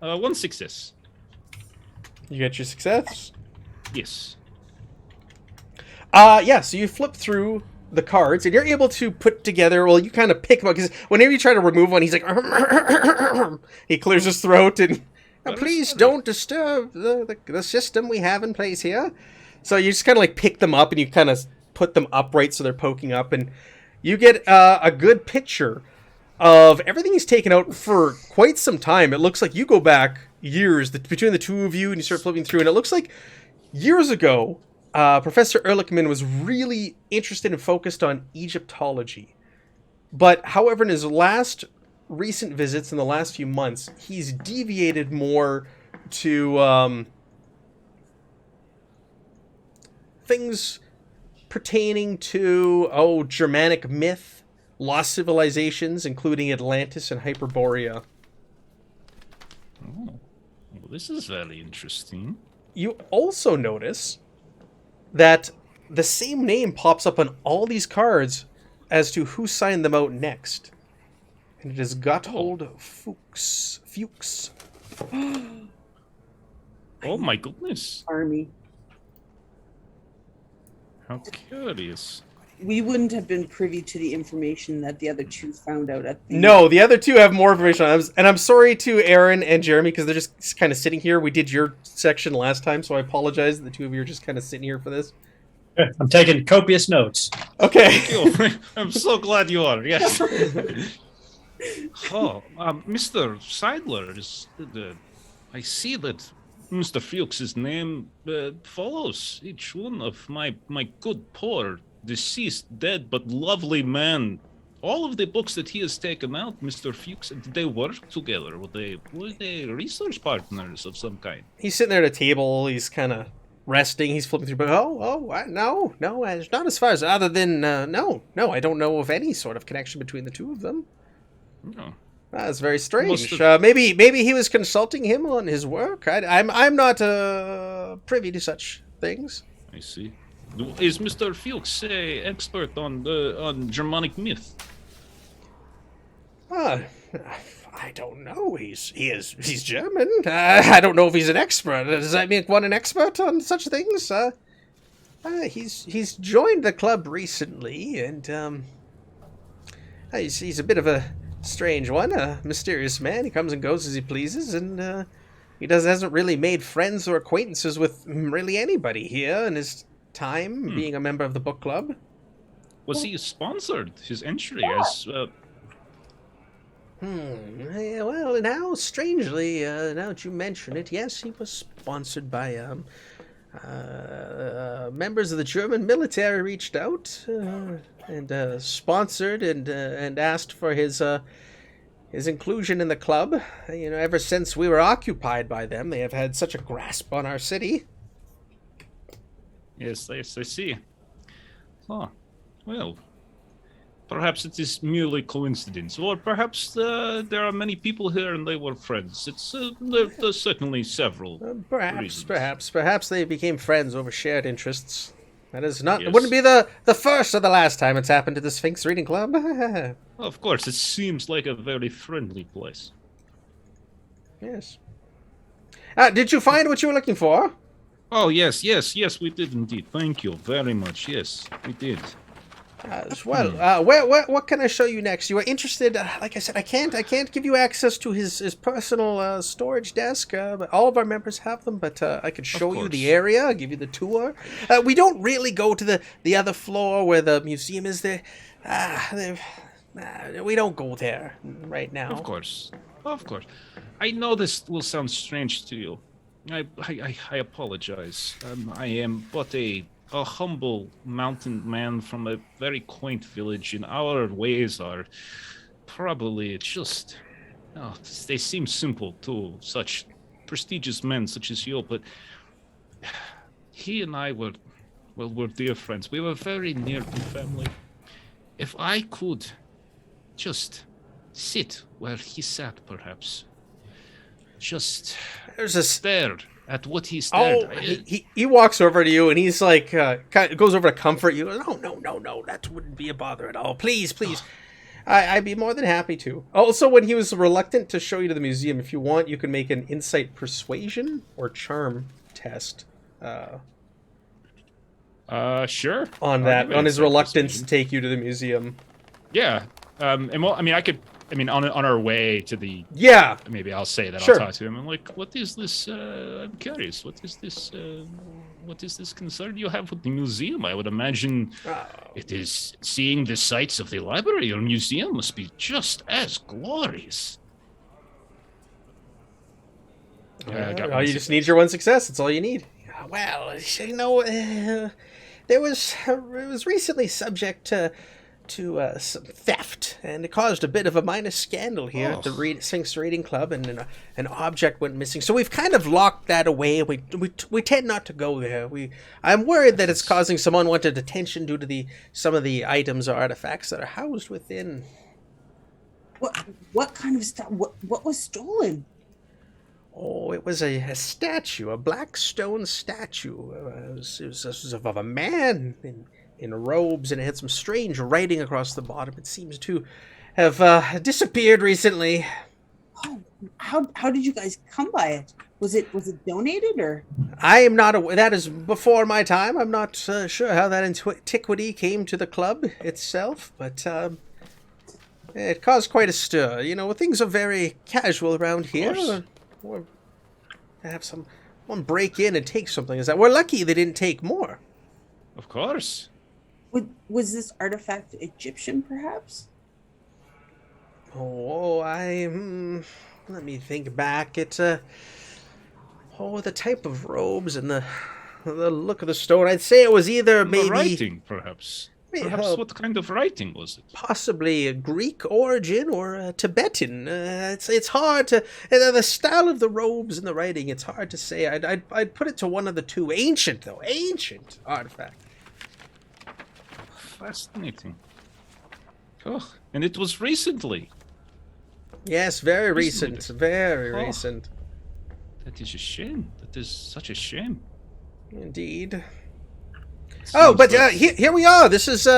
One success. You get your success. Yes. So you flip through the cards, and you're able to put together, well, you kind of pick them up, because whenever you try to remove one, he's like, he clears his throat, and please don't disturb the system we have in place here. So you just kind of like pick them up, and you kind of put them upright so they're poking up, and you get a good picture of everything he's taken out for quite some time. It looks like you go back years between the two of you, and you start flipping through, and it looks like years ago, Professor Erlichman was really interested and focused on Egyptology. But, however, in his last recent visits in the last few months, he's deviated more to things pertaining to, Germanic myth, lost civilizations, including Atlantis and Hyperborea. Oh, well, this is very interesting. You also notice that the same name pops up on all these cards as to who signed them out next. And it is Gotthold Fuchs. Oh my goodness. Army. How curious. We wouldn't have been privy to the information that the other two found out at the... No, the other two have more information on them. And I'm sorry to Aaron and Jeremy, because they're just kind of sitting here. We did your section last time, so I apologize. The two of you are just kind of sitting here for this. I'm taking copious notes. Okay. I'm so glad you are. Yes. Mr. Seidler is. I see that Mr. Fuchs's name follows each one of my good, poor, deceased, dead, but lovely man. All of the books that he has taken out, Mr. Fuchs, did they work together? Were they research partners of some kind? He's sitting there at a table. He's kind of resting. He's flipping through, but no, not as far as other than no, I don't know of any sort of connection between the two of them. No. That's very Must strange. have- Maybe he was consulting him on his work. I'm not privy to such things. I see. Is Mr. Fuchs a expert on Germanic myth? I don't know. He's German. I don't know if he's an expert. Does that make one an expert on such things? He's joined the club recently, and he's a bit of a strange one, a mysterious man. He comes and goes as he pleases, and he hasn't really made friends or acquaintances with really anybody here in his time being a member of the book club. Was he sponsored his entry as? Yeah, well, now strangely, now that you mention it, yes, he was sponsored by members of the German military. Reached out and sponsored and asked for his inclusion in the club. You know, ever since we were occupied by them, they have had such a grasp on our city. Yes, I see. Oh, well, perhaps it is merely coincidence, or perhaps there are many people here and they were friends. There's certainly several. Perhaps they became friends over shared interests. That is not. Yes. It wouldn't be the first or the last time it's happened to the Sphinx Reading Club. Of course, it seems like a very friendly place. Yes. Did you find what you were looking for? Oh, yes, we did indeed. Thank you very much. Yes, we did. What can I show you next? You are interested? Like I said, I can't give you access to his personal storage desk. But all of our members have them. But I could show you the area, give you the tour. We don't really go to the other floor where the museum is. There, we don't go there right now. Of course. I know this will sound strange to you. I apologize. I am but a humble mountain man from a very quaint village, and our ways are probably just... they seem simple to such prestigious men such as you, but he and I were dear friends. We were very near to family. If I could just sit where he sat, perhaps, just stare at what he stared. He walks over to you and he's like, goes over to comfort you. No, that wouldn't be a bother at all. Please. I'd be more than happy to. Also, when he was reluctant to show you to the museum, if you want, you can make an insight persuasion or charm test. Sure. On his reluctance to take you to the museum. Yeah. On our way to the... Yeah. Maybe I'll say that. Sure. I'll talk to him. I'm like, what is this? I'm curious. What is this concern you have with the museum? I would imagine it is seeing the sights of the library or museum must be just as glorious. You just need your one success. That's all you need. Well, it was recently subject to some theft, and it caused a bit of a minor scandal here at the Sphinx Reading Club, and an object went missing. So we've kind of locked that away. We tend not to go there. I'm worried that it's causing some unwanted attention due to some of the items or artifacts that are housed within. What kind of stuff? What was stolen? Oh, it was a statue, a black stone statue. It was of a man in robes, and it had some strange writing across the bottom. It seems to have disappeared recently. Oh, how did you guys come by it? Was it donated, or? I am not aware. That is before my time. I'm not sure how that antiquity came to the club itself, but it caused quite a stir. You know, things are very casual around here. Or have someone break in and take something. We're lucky they didn't take more. Of course. Was this artifact Egyptian, perhaps? Oh, let me think back. It's the type of robes and the look of the stone. I'd say it was either maybe writing, perhaps. Perhaps what kind of writing was it? Possibly a Greek origin or a Tibetan. It's hard to the style of the robes and the writing. It's hard to say. I'd put it to one of the two. Ancient artifact. Fascinating. Oh, and it was recently. Yes, very Recently. recent. Very Oh. recent. That is a shame. That is such a shame. Indeed. It Oh, seems but that- here we are. This is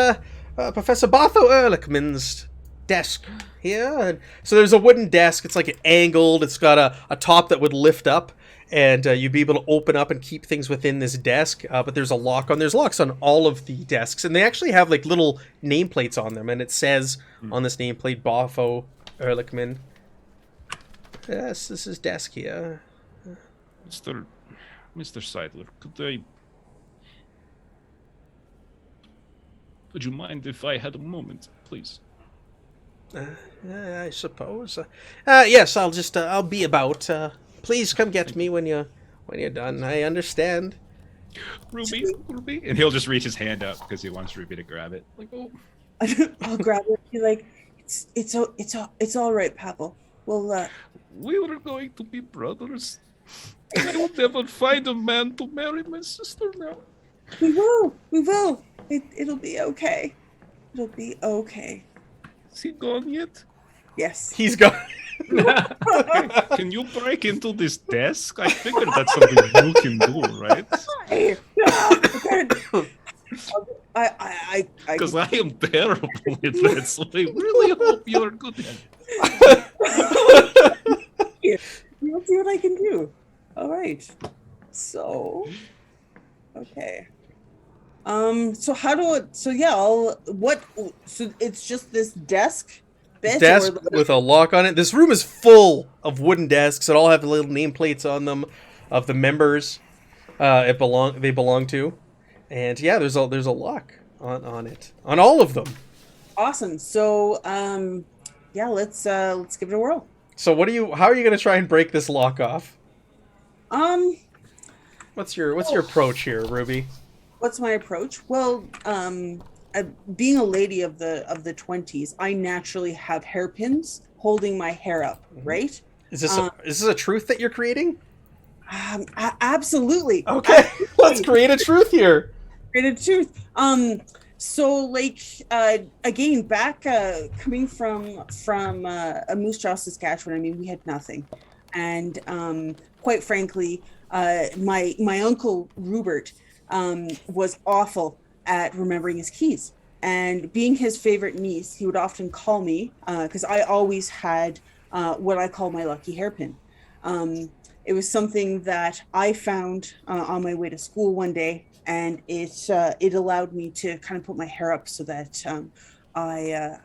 Professor Dr Erlichman's desk here. And so there's a wooden desk. It's like angled. It's got a top that would lift up, and you'd be able to open up and keep things within this desk. But there's a lock on. There's locks on all of the desks, and they actually have like little nameplates on them, and it says on this nameplate Dr Erlichman. Yes, this is desk here. Mr. Seidler, would you mind if I had a moment, please? I suppose. Yes, I'll be about. Please come get me when you're done. I understand. Ruby, and he'll just reach his hand up because he wants Ruby to grab it. Like, oh, I'll grab it. Be like, it's all right, Pavel. Well, we were going to be brothers. I will never find a man to marry my sister now. we will. It'll be okay. It'll be okay. Is he gone yet? Yes. He's gone. Can you break into this desk? I figured that's something you can do, right? I Because I am terrible at that, so I really hope you're good at it. You'll see what I can do. All right. So, okay. So how do it? So yeah. So it's just this desk. Desk with a lock on it. This room is full of wooden desks that all have little nameplates on them of the members they belong to, and yeah, there's a lock on it on all of them. Awesome. So yeah, let's give it a whirl. So how are you going to try and break this lock off? What's your approach here, Ruby? What's my approach? Well, being a lady of the 20s, I naturally have hairpins holding my hair up, right? Is this a truth that you're creating? Absolutely. Okay, let's create a truth here. Created truth. So like again, back coming from Moose Jaw, Saskatchewan. I mean, we had nothing, and quite frankly, my uncle Rupert was awful at remembering his keys. And being his favorite niece, he would often call me because I always had what I call my lucky hairpin. It was something that I found on my way to school one day, and it allowed me to kind of put my hair up so that I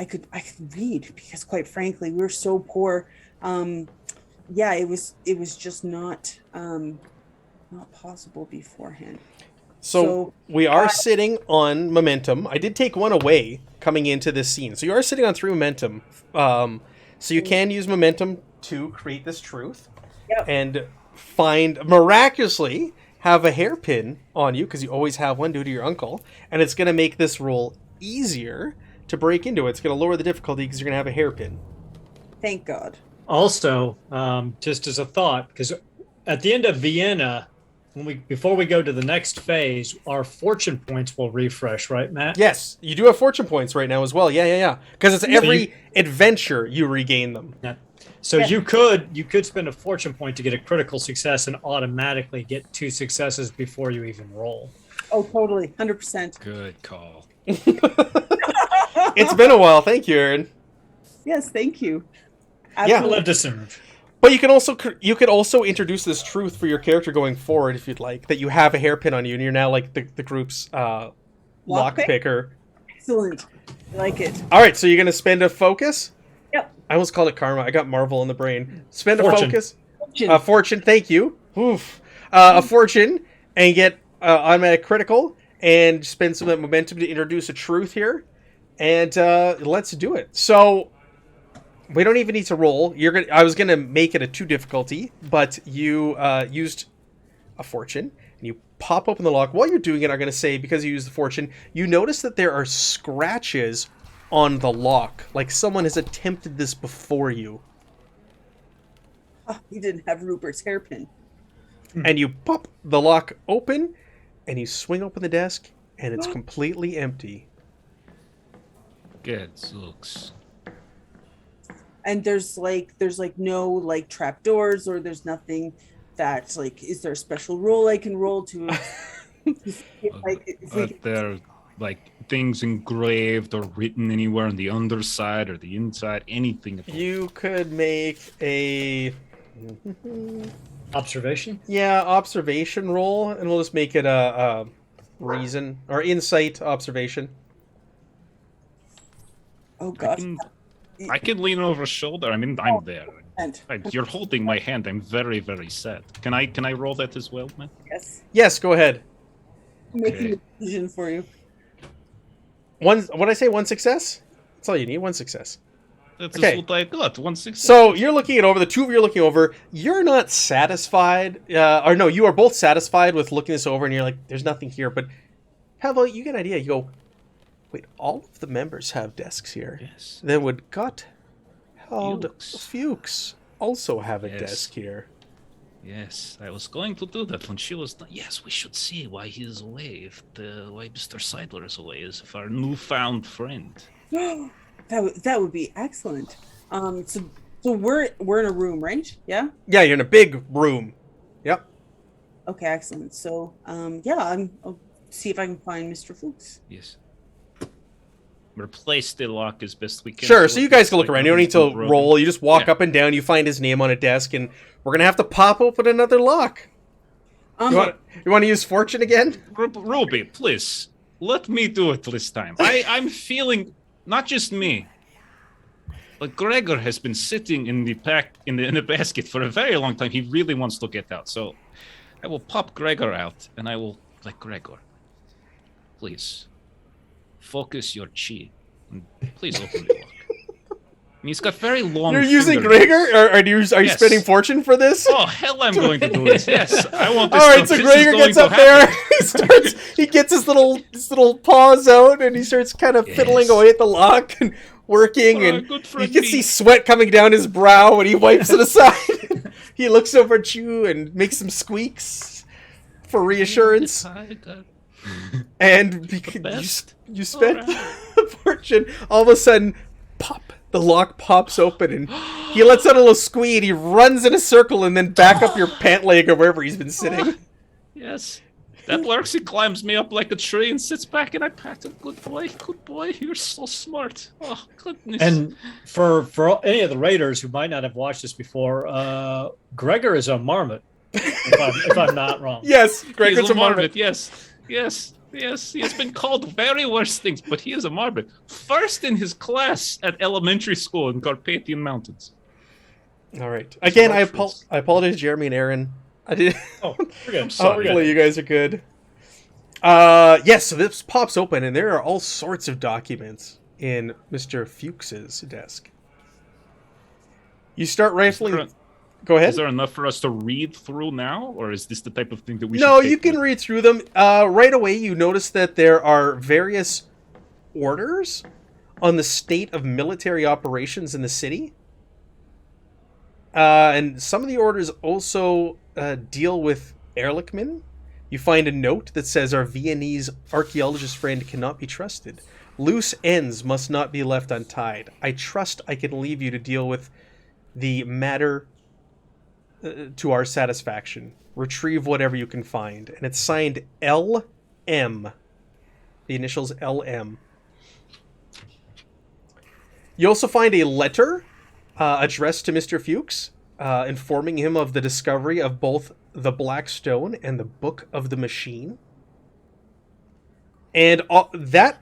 could read, because quite frankly, we were so poor. Yeah, it was just not possible beforehand. So we are sitting on momentum. I did take one away coming into this scene. So you are sitting on 3 momentum. So you can use momentum to create this truth. Yep. And miraculously have a hairpin on you, because you always have one due to your uncle. And it's going to make this roll easier to break into it. It's going to lower the difficulty because you're going to have a hairpin. Thank God. Also, just as a thought, because at the end of Vienna, before we go to the next phase, our fortune points will refresh, right, Matt? Yes, you do have fortune points right now as well. Yeah. Because it's every adventure you regain them. Yeah. So you could spend a fortune point to get a critical success and automatically get 2 successes before you even roll. Oh, totally, 100%. Good call. It's been a while. Thank you, Aaron. Yes, thank you. Yeah. We'll live to serve. But you could also introduce this truth for your character going forward if you'd like, that you have a hairpin on you and you're now like the group's lock picker. Excellent. I like it. All right, so you're going to spend a focus? Yep. I almost called it karma. I got Marvel in the brain. Spend a Fortune. focus. Fortune. Fortune, thank you. Oof. A fortune, and get automatic critical, and spend some momentum to introduce a truth here. And let's do it. So we don't even need to roll. I was gonna make it a 2 difficulty, but you used a fortune, and you pop open the lock. While you're doing it, I'm gonna say, because you used the fortune, you notice that there are scratches on the lock, like someone has attempted this before you. Oh, he didn't have Rupert's hairpin. And you pop the lock open, and you swing open the desk, and it's completely empty. Good looks. And there's no like trap doors, or there's nothing that like, is there a special roll I can roll to see if we Are there like things engraved or written anywhere on the underside or the inside? Anything at all? You could make a Observation. observation roll, and we'll just make it a reason or insight observation. oh gosh. I can lean over a shoulder. I mean, I'm there. And You're holding my hand. I'm very, very sad. Can I roll that as well, man? yes, Yes, go ahead. making a decision for you. What I say? One success. That's all you need. One success. That's Okay. what I got. 160. So you're looking it over. The two of you are looking over. You're not satisfied, or no, you are both satisfied with looking this over, and you're like, "There's nothing here." But Pavel, you get an idea. You go, "Wait, all of the members have desks here. Yes. Then would Gotthard Fuchs. Fuchs also have a Yes. desk here?" Yes, I was going to do that when she was done. Yes, we should see why he is away. Why Mr. Seidler is away, as if our newfound friend. That would be excellent. So we're in a room, right? Yeah. Yeah, you're in a big room. Yep. Okay, excellent. So I'll see if I can find Mr. Fuchs. Yes. Replace the lock as best we can. Sure. So you guys can look like around. You don't need to nothing's been broken. roll. You just walk Yeah. up and down. You find his name on a desk, and we're gonna have to pop open another lock. You want to use fortune again? Ruby, please let me do it this time. I'm feeling not just me, but Gregor has been sitting in the basket for a very long time. He really wants to get out, so I will pop Gregor out, and I will Gregor, please focus your chi, and please open the lock. And he's got very long. You're using fingernails. Gregor, or are you Yes. spending fortune for this? Oh hell, I'm going to do this. Yes, I want All this. right, stuff. so This is Gregor going gets to up happen. there. He gets his little paws out, and he starts kind of fiddling Yes. away at the lock and working. Oh, And good you friend can me. see sweat coming down his brow, and he wipes it aside. He looks over at you and makes some squeaks for reassurance. And best. you spent fortune. All of a sudden, pop! The lock pops open, and he lets out a little squeak. He runs in a circle, and then back up your pant leg or wherever he's been sitting. Yes. That works. He climbs me up like a tree and sits back, and I pat him. Good boy. You're so smart. Oh, goodness. And for any of the raiders who might not have watched this before, Gregor is a marmot, if I'm not wrong. Yes, He's Gregor's a marmot. Yes. He has been called very worse things, but he is a marmot. First in his class at elementary school in Carpathian Mountains. All right. Again, I Smartphones. apologize, Jeremy and Aaron. I did. Oh, we're good. sorry. Hopefully, you guys are good. Yes. So this pops open, and there are all sorts of documents in Mr. Fuchs's desk. You start rifling. Go ahead. Is there enough for us to read through now, or is this the type of thing that we No, should take you can with- read through them. Right away, you notice that there are various orders on the state of military operations in the city. And some of the orders also deal with Erlichman. You find a note that says, "Our Viennese archaeologist friend cannot be trusted. Loose ends must not be left untied. I trust I can leave you to deal with the matter to our satisfaction. Retrieve whatever you can find." And it's signed LM. The initials LM. You also find a letter addressed to Mr. Fuchs, informing him of the discovery of both the Black Stone and the Book of the Machine. And that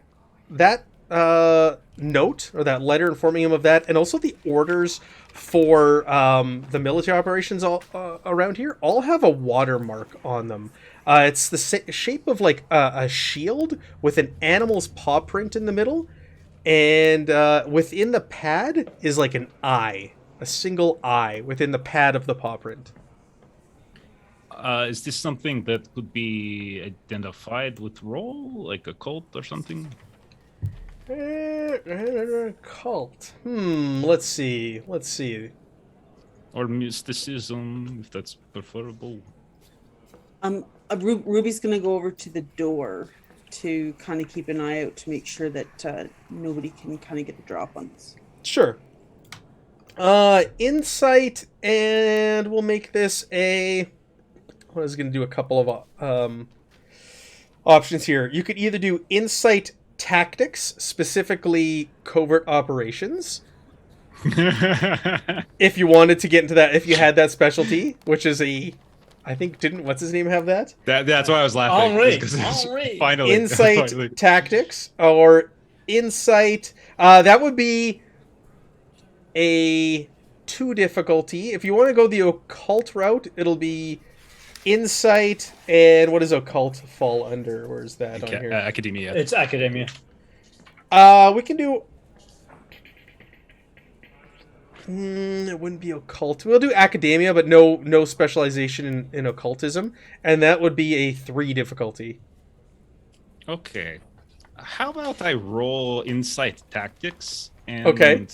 note, or that letter informing him of that, and also the orders for the military operations all around here, all have a watermark on them. It's the shape of like a shield with an animal's paw print in the middle, and within the pad is like an eye, a single eye within the pad of the paw print. Is this something that could be identified with roll, like a cult or something? Cult. Let's see. Or mysticism, if that's preferable. Ruby's gonna go over to the door to kind of keep an eye out to make sure that nobody can kind of get the drop on this. Sure. Insight, and we'll make this a... I was going to do a couple of options here. You could either do Insight Tactics, specifically covert operations, if you wanted to get into that, if you had that specialty, which is I think, what's his name have that? That's why I was laughing. Henri. Finally. Insight finally. Tactics, or Insight, that would be a 2 difficulty. If you want to go the occult route, it'll be Insight, and what does occult fall under? Where's that on here? Academia. It's academia. We can do... it wouldn't be occult. We'll do academia, but no specialization in occultism, and that would be a 3 difficulty. Okay. How about I roll Insight Tactics? And, Okay.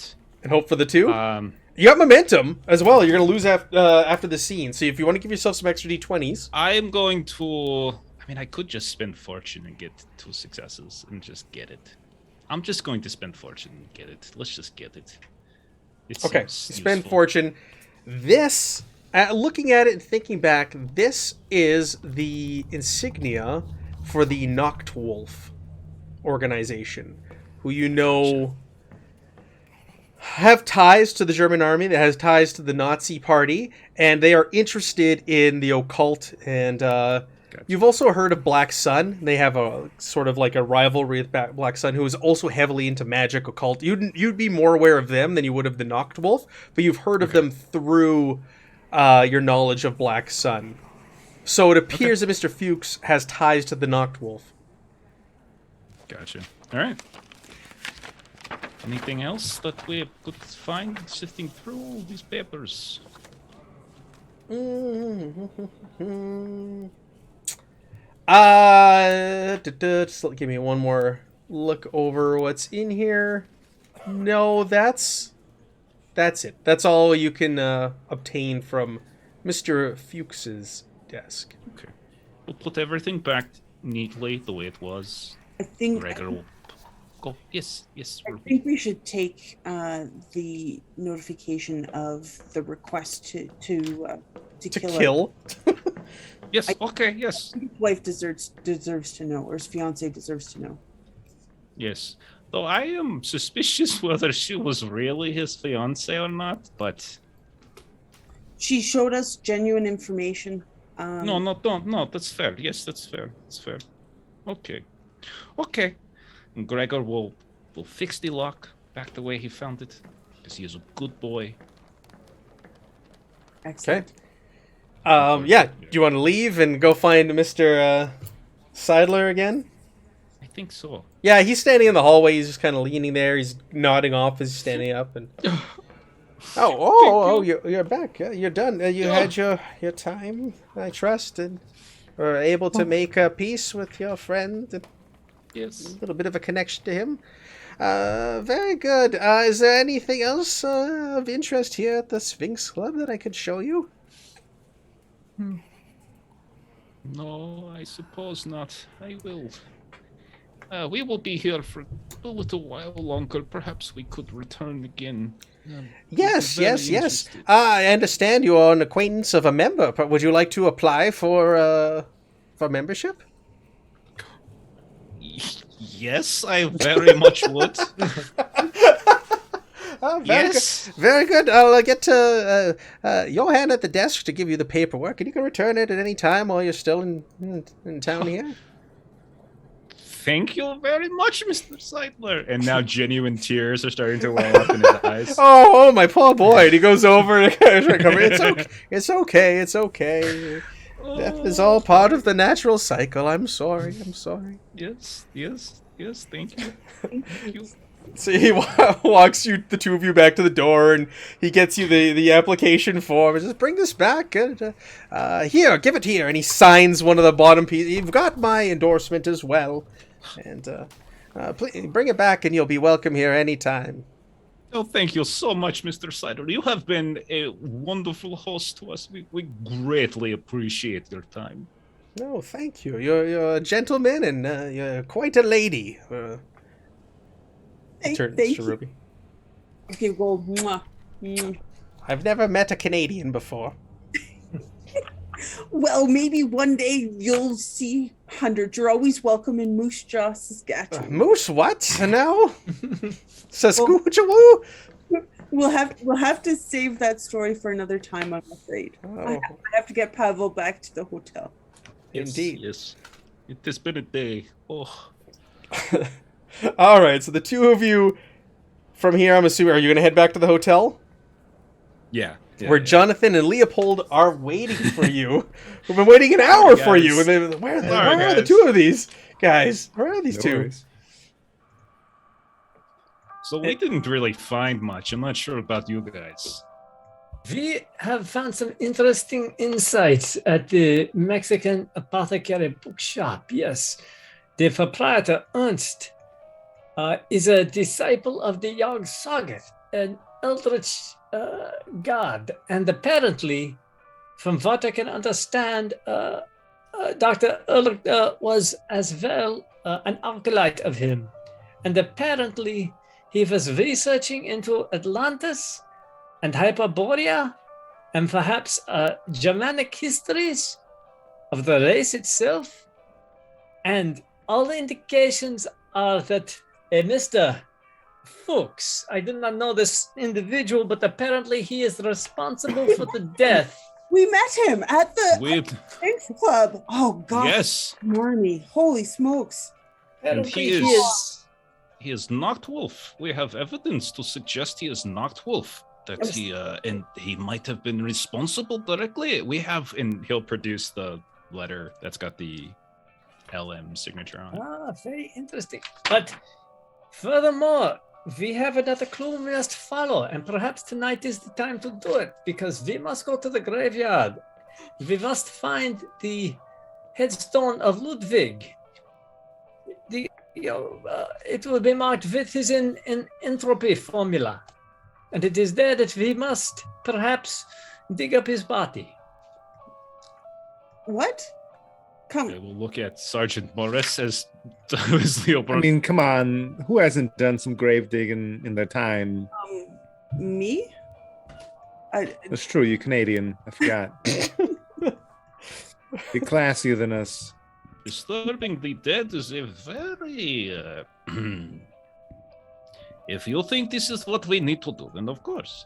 And hope for the 2. You got momentum as well. You're going to lose after the scene. So if you want to give yourself some extra d20s. I'm going to... I mean, I could just spend fortune and get 2 successes and just get it. I'm just going to spend fortune and get it. Let's just get it. Okay, you spend fortune. This, looking at it and thinking back, this is the insignia for the Nachtwolf organization, who you know have ties to the German army, that has ties to the Nazi party, and they are interested in the occult. And you've also heard of Black Sun. They have a sort of like a rivalry with Black Sun, who is also heavily into magic, occult. You'd be more aware of them than you would of the Nachtwolf, but you've heard of them through your knowledge of Black Sun. So it appears that Mr. Fuchs has ties to the Nachtwolf. Gotcha. All right. Anything else that we could find sifting through these papers? Just give me one more look over what's in here. No, that's it. That's all you can obtain from Mr. Fuchs's desk. Okay. We'll put everything back neatly the way it was. I think Gregor will go. Yes. I think we should take the notification of the request to kill. Yes. Okay. Yes. His wife deserves to know, or his fiance deserves to know. Yes. Though I am suspicious whether she was really his fiance or not, but She showed us genuine information. No. That's fair. Yes, that's fair. That's fair. Okay. And Gregor will fix the lock back the way he found it, because he is a good boy. Excellent. Yeah. Do you want to leave and go find Mr. Seidler again? I think so. Yeah, he's standing in the hallway. He's just kind of leaning there. He's nodding off as he's standing up. And you're back. You're done. You had your time, I trust, and were able to make peace with your friend. And Yes. a little bit of a connection to him. Very good. Is there anything else of interest here at the Sphinx Club that I could show you? No, I suppose not. I will. We will be here for a little while longer. Perhaps we could return again. Yes. Very interested. I understand you are an acquaintance of a member, but would you like to apply for membership? Yes, I very much would. Yes. Very good. I'll get to Johan at the desk to give you the paperwork, and you can return it at any time while you're still in town here. Thank you very much, Mr. Seidler. And now genuine tears are starting to well up in his eyes. Oh, my poor boy. And he goes over and it's okay. Death is all part of the natural cycle. I'm sorry. Yes. Thank you. Thank you. So he walks you, the two of you, back to the door, and he gets you the application form. And says, "Bring this back. Here, give it here." And he signs one of the bottom pieces. You've got my endorsement as well. And please bring it back, and you'll be welcome here anytime. Oh, thank you so much, Mr. Seidler. You have been a wonderful host to us. We greatly appreciate your time. No, thank you. You're a gentleman, and you're quite a lady. Turns to Ruby. Okay, well, mwah. Mm. I've never met a Canadian before. Well, maybe one day you'll see 100. You're always welcome in Moose Jaw, Saskatchewan. Moose what? No? Saskatchewan? We'll have to save that story for another time, I'm afraid. I Oh, have to get Pavel back to the hotel. indeed. Yes. It has been a day. Oh. All right, so the two of you from here, I'm assuming, are you going to head back to the hotel? Yeah. Where Jonathan and Leopold are waiting for you. We've been waiting an hour for you. Where are the two of these guys? Where are these No two? worries. So we didn't really find much. I'm not sure about you guys. We have found some interesting insights at the Mexican Apothecary Bookshop. Yes, the proprietor, Ernst, is a disciple of the Yog Sothoth, an eldritch god. And apparently, from what I can understand, Dr. Erlichman was as well an acolyte of him. And apparently, he was researching into Atlantis and Hyperborea, and perhaps Germanic histories of the race itself. And all the indications are that Mr. Fuchs, I do not know this individual, but apparently he is responsible for the death. We met him at the With Thanks Club. Oh, God. yes, Marnie. Holy smokes. and Apparently he is Noctwolf. We have evidence to suggest he is Noctwolf. That he might have been responsible directly. We have, and he'll produce the letter that's got the LM signature on it. Very interesting. But furthermore, we have another clue we must follow, and perhaps tonight is the time to do it, because we must go to the graveyard. We must find the Headstone of Ludwig. It will be marked with his entropy formula, and it is there that we must perhaps dig up his body. What? Come. Okay, we'll look at Sergeant Morris as Leo I Brown. mean, come on. Who hasn't done some grave digging in their time? Me? That's true. You're Canadian. I forgot. Be classier than us. Disturbing the dead is a very. If you think this is what we need to do, then of course.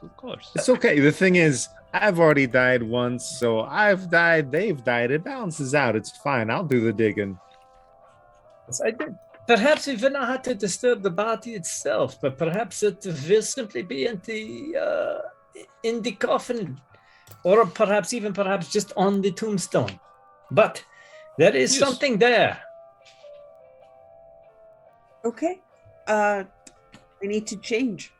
It's okay. The thing is, I've already died once, so I've died, they've died. It balances out. It's fine. I'll do the digging. Perhaps we will not have to disturb the body itself, but perhaps it will simply be in the coffin, or perhaps just on the tombstone. But there is something there. Okay. I need to change.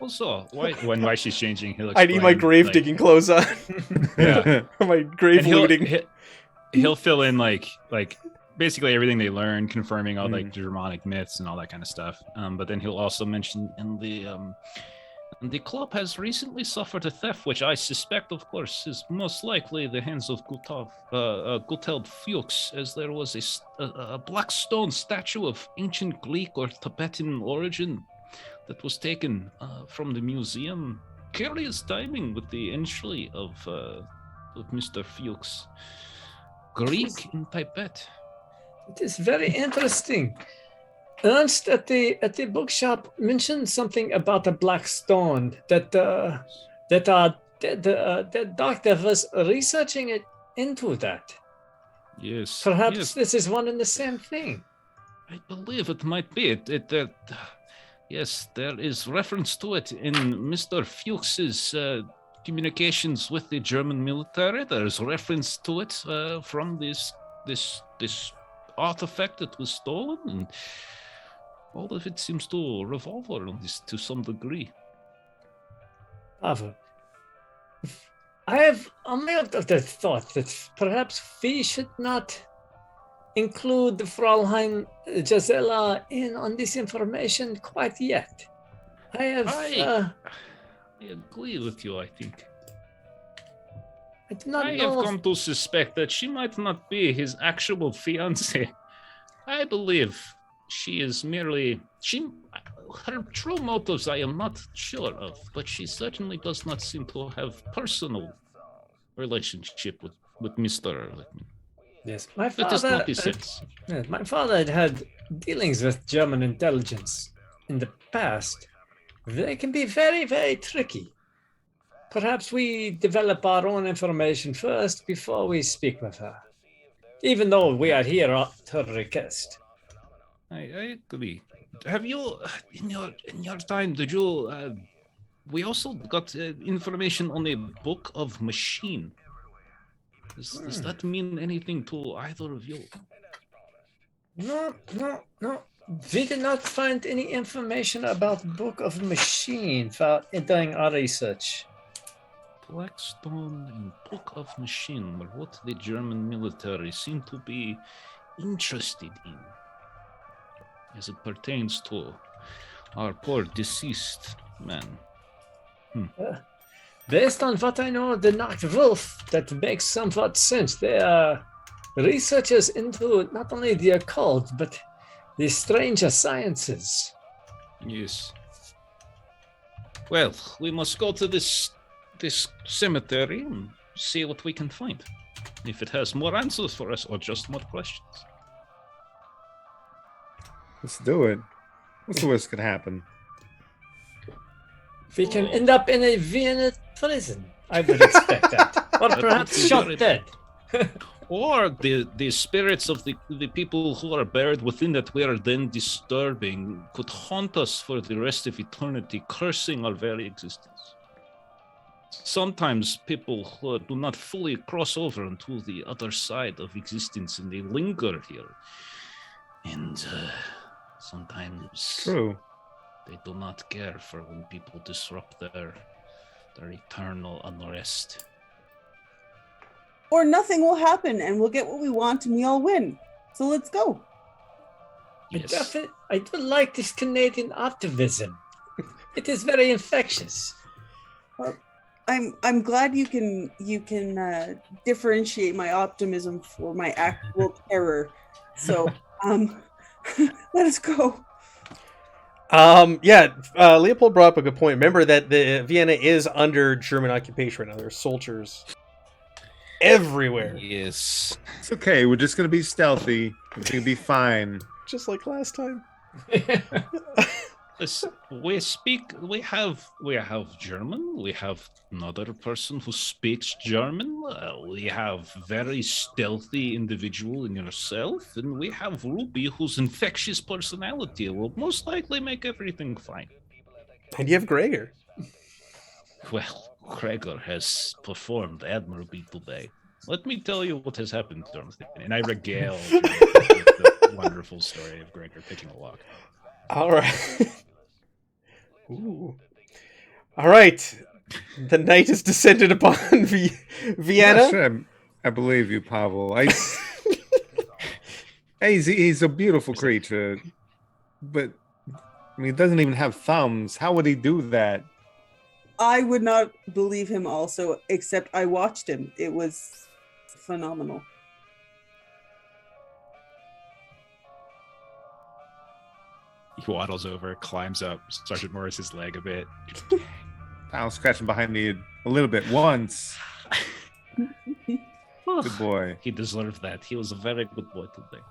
Also, why she's changing, he'll I need my explain, grave like- digging clothes on. Yeah. My grave And looting. he'll fill in like basically everything they learned, confirming all like Germanic myths and all that kind of stuff. But then he'll also mention in the club has recently suffered a theft, which I suspect, of course, is most likely the hands of Guteld Fuchs, as there was a black stone statue of ancient Greek or Tibetan origin that was taken from the museum. Curious timing with the entry of Mr. Fuchs. Greek in Tibet. It is very interesting. Ernst at the bookshop mentioned something about a black stone that the doctor was researching it into that. Yes. Perhaps yes. this is one and the same thing. I believe it might be. Yes, there is reference to it in Mr. Fuchs's communications with the German military. There is reference to it from this artifact that was stolen, and all of it seems to revolve around this to some degree. Pavel, I have the thought that perhaps we should not include Fraulein Gisela in on this information quite yet. I agree with you, I think. I do not I know. have come to suspect that she might not be his actual fiancée. I believe she is merely her true motives I am not sure of, but she certainly does not seem to have personal relationship with Mr. Erlichman. Yes, my That is father. not the sense. My father had dealings with German intelligence in the past. They can be very, very tricky. Perhaps we develop our own information first before we speak with her, even though we are here at her request. I agree. Have you, in your time, did you? We also got information on a book of machine. Does that mean anything to either of you? No. We did not find any information about Book of Machine for doing our research. Blackstone and Book of Machine were what the German military seem to be interested in, as it pertains to our poor deceased man. Based on what I know of the Nacht Wolf, that makes somewhat sense. They are researchers into not only the occult, but the stranger sciences. Yes. Well, we must go to this cemetery and see what we can find. If it has more answers for us or just more questions. Let's do it. What's the worst could happen? We can end up in a Vienna prison. I would expect that. Or perhaps shot dead. Or the spirits of the people who are buried within that we are then disturbing could haunt us for the rest of eternity, cursing our very existence. Sometimes people who do not fully cross over into the other side of existence and they linger here. And sometimes True. they do not care for when people disrupt their eternal unrest. Or nothing will happen and we'll get what we want and we all win. So let's go. Yes. I do like this Canadian optimism. It is very infectious. I'm glad you can differentiate my optimism for my actual terror. So let us go. Leopold brought up a good point. Remember that the Vienna is under German occupation right now. There's soldiers everywhere. Yes. It's okay. We're just gonna be stealthy. It's gonna be fine. Just like last time. We have German. We have another person who speaks German. We have very stealthy individual in yourself, and we have Ruby, whose infectious personality will most likely make everything fine. And you have Gregor. Well, Gregor has performed admirably today. Let me tell you what has happened, Jonathan. And I regale the wonderful story of Gregor picking a lock. All right. Ooh. All right. The night has descended upon Vienna. Yeah, sure. I believe you, Pavel. He's a beautiful creature, but I mean, he doesn't even have thumbs. How would he do that? I would not believe him also, except I watched him. It was phenomenal. He waddles over, climbs up Sergeant Morris's leg a bit. I'll scratch him behind the ear a little bit once. Good boy. He deserved that. He was a very good boy today.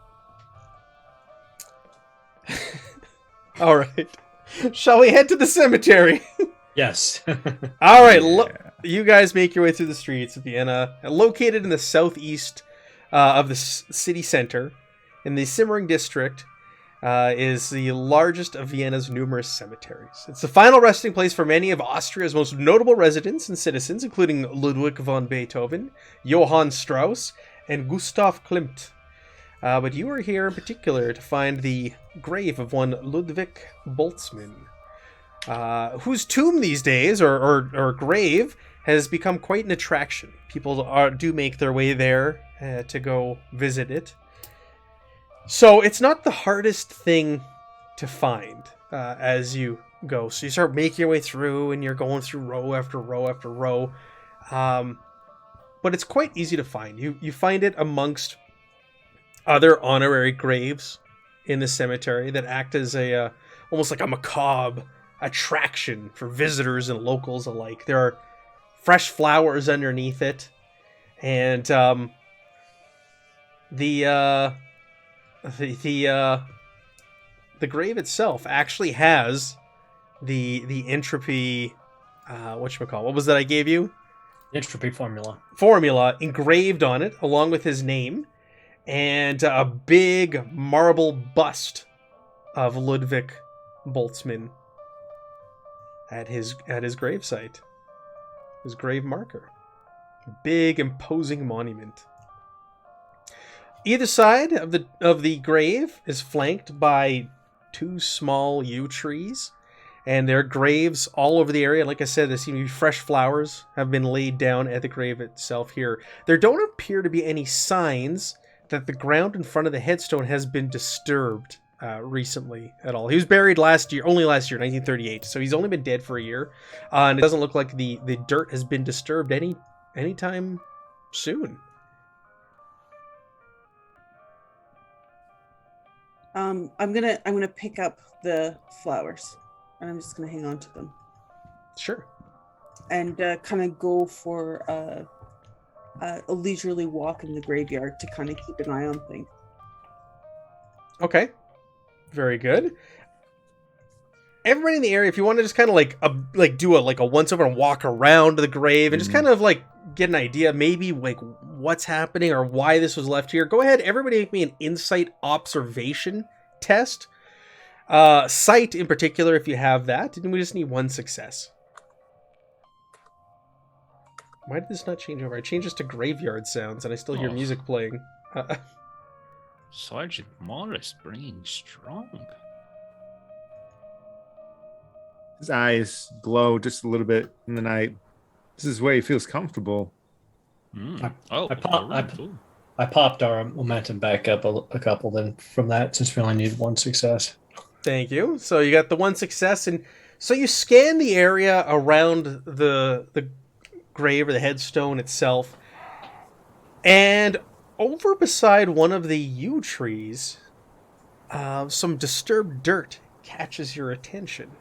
All right. Shall we head to the cemetery? Yes. All right. Yeah. You guys make your way through the streets of Vienna, located in the southeast of the city center, in the Simmering district. Is the largest of Vienna's numerous cemeteries. It's the final resting place for many of Austria's most notable residents and citizens, including Ludwig von Beethoven, Johann Strauss, and Gustav Klimt. But you are here in particular to find the grave of one Ludwig Boltzmann, whose tomb these days, or grave, has become quite an attraction. People do make their way there to go visit it. So it's not the hardest thing to find as you go. So you start making your way through, and you're going through row after row after row. But it's quite easy to find. You find it amongst other honorary graves in the cemetery that act as a almost like a macabre attraction for visitors and locals alike. There are fresh flowers underneath it, and the grave itself actually has the entropy whatchamacallit, what was that I gave you? Entropy Formula engraved on it, along with his name, and a big marble bust of Ludwig Boltzmann at his gravesite, his grave marker. Big, imposing monument. Either side of the grave is flanked by 2 small yew trees, and there are graves all over the area. Like I said, there seem to be fresh flowers have been laid down at the grave itself here. There don't appear to be any signs that the ground in front of the headstone has been disturbed recently at all. He was buried only last year, 1938, so he's only been dead for a year, and it doesn't look like the dirt has been disturbed anytime soon. I'm gonna pick up the flowers, and I'm just gonna hang on to them. Sure. And kind of go for a leisurely walk in the graveyard to kind of keep an eye on things. Okay. Very good. Everybody in the area, if you want to just kind of like do a once over and walk around the grave and just kind of like get an idea, maybe like what's happening or why this was left here, go ahead. Everybody make me an insight observation test. Sight in particular, if you have that, and we just need 1 success. Why did this not change over? I changed this to graveyard sounds, and I still hear music playing. Sergeant Morris bringing strong. His eyes glow just a little bit in the night. This is where he feels comfortable. I popped our momentum back up a couple then from that, since we only need 1 success. Thank you. So you got the 1 success, and so you scan the area around the grave or the headstone itself, and over beside one of the yew trees, some disturbed dirt catches your attention.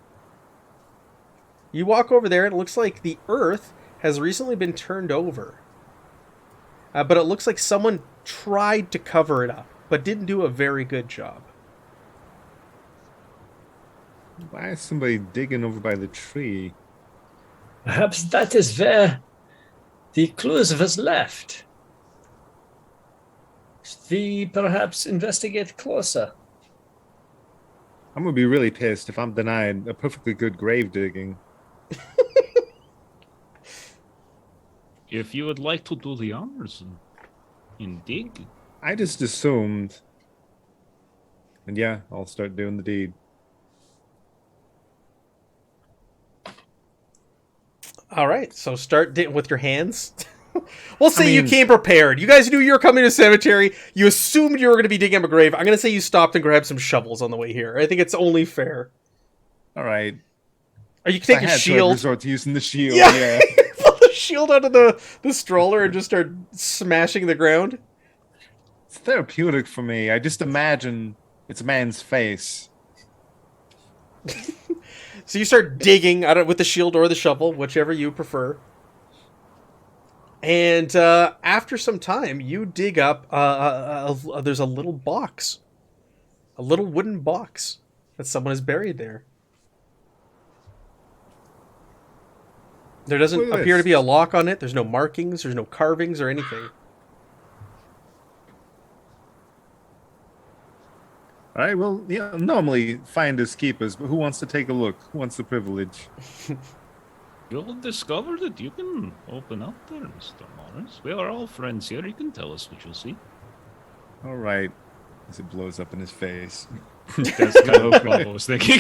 You walk over there, and it looks like the earth has recently been turned over. But it looks like someone tried to cover it up, but didn't do a very good job. Why is somebody digging over by the tree? Perhaps that is where the clues was left. Should we perhaps investigate closer? I'm gonna be really pissed if I'm denied a perfectly good grave digging. If you would like to do the honors and dig. I just assumed. And yeah, I'll start doing the deed. All right, so start with your hands. We'll say you came prepared. You guys knew you were coming to a cemetery. You assumed you were going to be digging up a grave. I'm going to say you stopped and grabbed some shovels on the way here. I think it's only fair. All right. Or you can take a shield. Resort to using the shield. Yeah. Pull the shield out of the stroller and just start smashing the ground. It's therapeutic for me. I just imagine it's a man's face. So you start digging with the shield or the shovel, whichever you prefer. And after some time, you dig up. There's a little box, a little wooden box that someone has buried there. There doesn't appear to be a lock on it. There's no markings. There's no carvings or anything. All right. Well, yeah. Normally, finders keepers, but who wants to take a look? Who wants the privilege? You'll discover that you can open up there, Mr. Morris. We are all friends here. You can tell us what you'll see. All right. As it blows up in his face. That's kind of what I was thinking.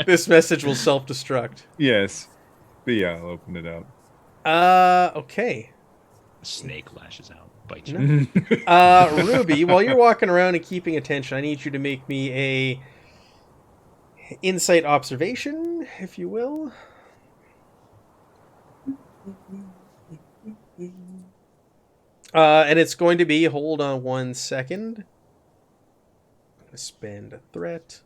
This message will self-destruct. Yes. But yeah, I'll open it up. Okay. A snake lashes out, bites you. Ruby, while you're walking around and keeping attention, I need you to make me a insight observation, if you will. And it's going to be, hold on 1 second. I'm going to spend a threat.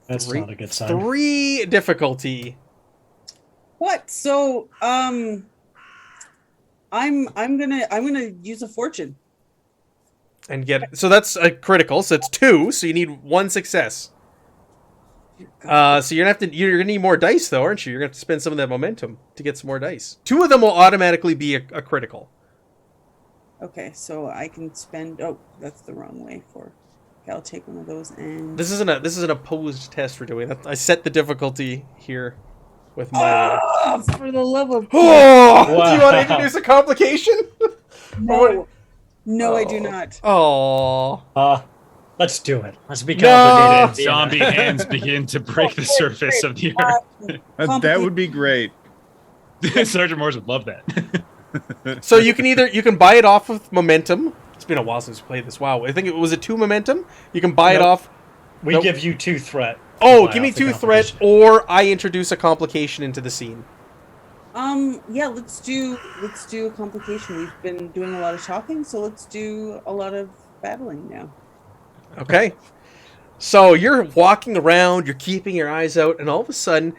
That's Three- not a good sign. 3 difficulty. What? So I'm gonna use a fortune. And get so that's a critical, so it's 2, so you need 1 success. So you're gonna need more dice though, aren't you? You're gonna have to spend some of that momentum to get some more dice. 2 of them will automatically be a critical. Okay, so I can spend. Oh, that's the wrong way for. Okay, I'll take one of those and. This is an opposed test we're doing. I set the difficulty here with my. Oh, for the love of. Oh! Do you want Wow. to introduce a complication? No, no, I do not. Oh. Let's do it. Let's be No! complicated. Vienna. Zombie hands begin to break the surface of the earth. That would be great. Sergeant Morse would love that. So you can buy it off with momentum. It's been a while since we played this. Wow, I think it was a 2 momentum. You can buy it Nope. off. We Nope. give you 2 threat. Oh, Buy give me off the 2 threat, complication. or I introduce a complication into the scene. Yeah, let's do a complication. We've been doing a lot of talking, so let's do a lot of battling now. Okay. So you're walking around, you're keeping your eyes out, and all of a sudden,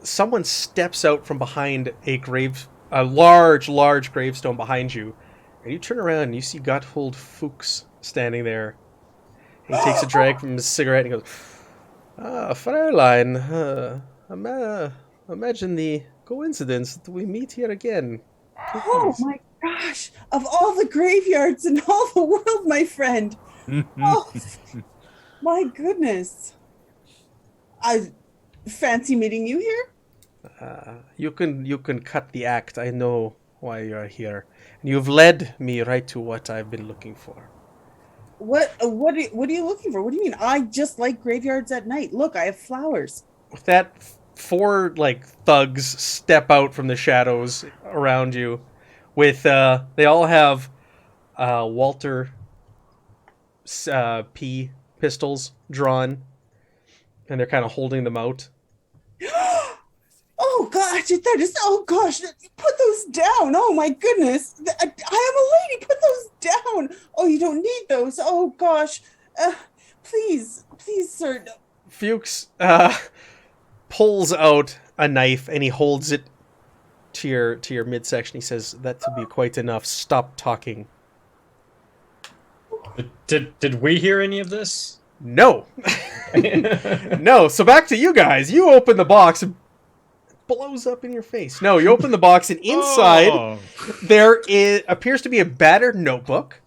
someone steps out from behind a large gravestone behind you, and you turn around and you see Gotthold Fuchs standing there. He takes a drag from his cigarette and he goes, "Ah, Fräulein, imagine the coincidence that we meet here again. Oh my gosh! Of all the graveyards in all the world, my friend. Oh, my goodness. I fancy meeting you here. You can cut the act. I know why you're here. And you've led me right to what I've been looking for." What are you looking for? What do you mean? I just like graveyards at night. Look, I have flowers. With that, 4 thugs step out from the shadows around you. With they all have Walter P pistols drawn, and they're kind of holding them out. Oh gosh, that is. Oh gosh, put those down. Oh my goodness, I am a lady. Put those down. Oh, you don't need those. Oh gosh, please, sir. Fuchs pulls out a knife and he holds it to your midsection. He says, "That will be quite enough. Stop talking." Did we hear any of this? No. No. So back to you guys. You open the box. It blows up in your face. No, you open the box and inside Oh. there appears to be a battered notebook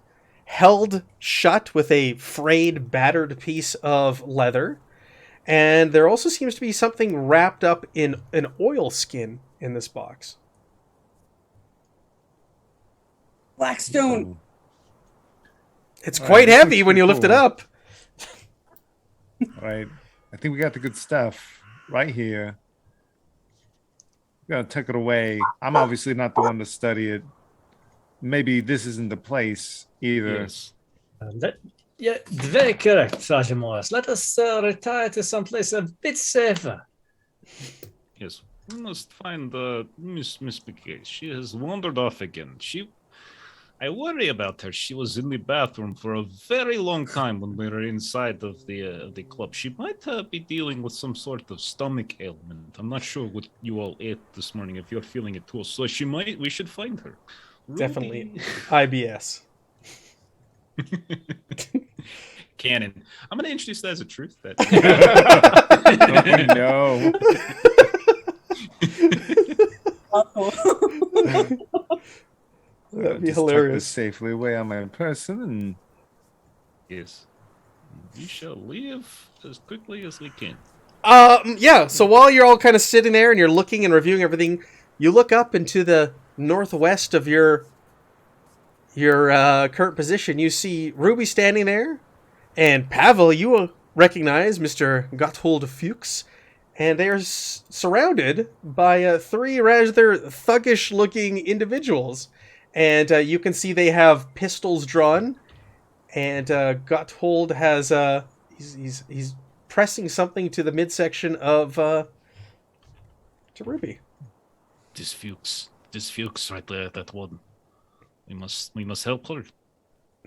held shut with a frayed, battered piece of leather. And there also seems to be something wrapped up in an oilskin in this box. Blackstone. It's All quite right, this heavy looks when you pretty lift it cool. up. All right. I think we got the good stuff right here. We're going to tuck it away. I'm obviously not the one to study it. Maybe this isn't the place either. Yes. Yeah, very correct, Sergeant Morris. Let us retire to someplace a bit safer. Yes. We must find Miss Piquet. She has wandered off again. I worry about her. She was in the bathroom for a very long time when we were inside of the club. She might be dealing with some sort of stomach ailment. I'm not sure what you all ate this morning, if you're feeling it too. So we should find her. Definitely. Ruby. IBS. Canon. I'm going to introduce that as a truth. That Oh, no. That'd be Just tuck this hilarious. safely away on my person and Yes. We shall leave as quickly as we can. Yeah, so while you're all kind of sitting there and you're looking and reviewing everything, you look up into the northwest of your current position. You see Ruby standing there, and Pavel, you recognize Mr. Gotthold Fuchs, and they are surrounded by 3 rather thuggish-looking individuals. And you can see they have pistols drawn, and Gotthold has he's pressing something to the midsection of to Ruby. This Fuchs right there, that one. We must help her.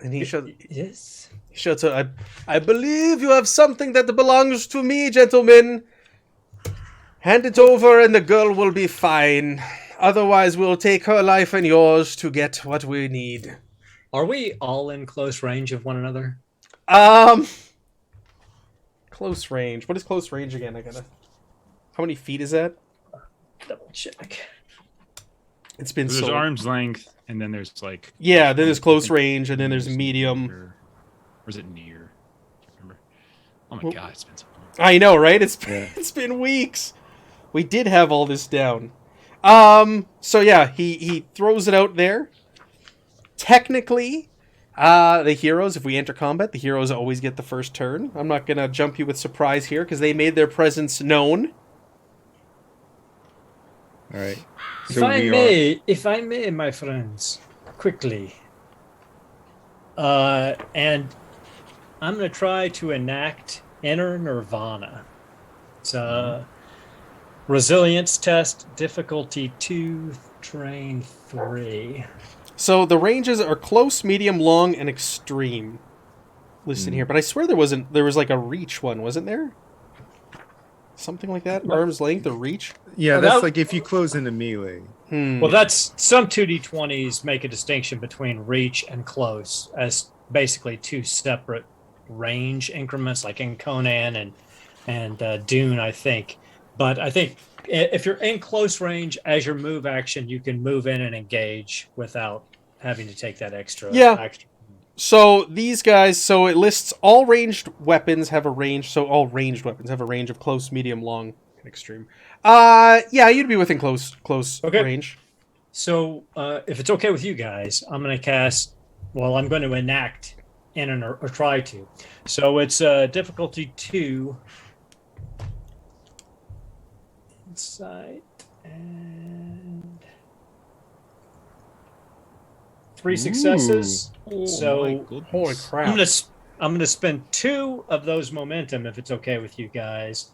And he Yes. shouts out, I believe you have something that belongs to me, gentlemen. Hand it over and the girl will be fine. Otherwise, we'll take her life and yours to get what we need. Are we all in close range of one another? Close range. What is close range again? How many feet is that? Double check. It's been There's so... arm's length, and then there's like... Yeah, then there's close range, and then there's medium. Or is it near? I can't remember. Oh my god, it's been so long. I know, right? It's been weeks. We did have all this down. So yeah, he throws it out there. Technically, the heroes, if we enter combat, the heroes always get the first turn. I'm not gonna jump you with surprise here because they made their presence known. All right. If I may, my friends, quickly. And I'm going to try to enact Inner Nirvana. It's a resilience test, difficulty 2, terrain 3. So the ranges are close, medium, long, and extreme listed here. But I swear there was like a reach one, wasn't there? Something like that? Arm's length or reach? Yeah, that's like if you close into melee. Well, that's some 2d20s make a distinction between reach and close as basically two separate range increments, like in Conan and Dune, I think. But I think if you're in close range as your move action, you can move in and engage without having to take that extra. So these guys, it lists all ranged weapons have a range, so all ranged weapons have a range of close, medium, long, and extreme. Yeah, you'd be within close range. So if it's okay with you guys, I'm going to enact or try to. So it's difficulty 2. Insight and 3 successes. So holy crap! I'm gonna spend 2 of those momentum if it's okay with you guys.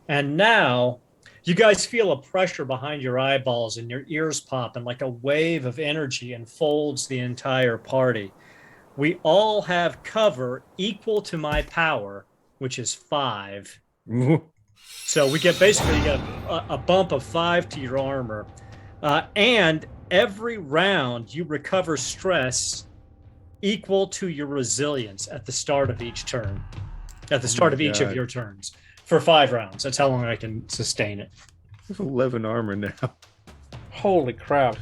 And now you guys feel a pressure behind your eyeballs and your ears pop, and like a wave of energy enfolds the entire party. We all have cover equal to my power, which is 5. So we get a bump of 5 to your armor. And every round you recover stress equal to your resilience at the start of each turn. At the start of each of your turns. For 5 rounds. That's how long I can sustain it. I have 11 armor now. Holy crap.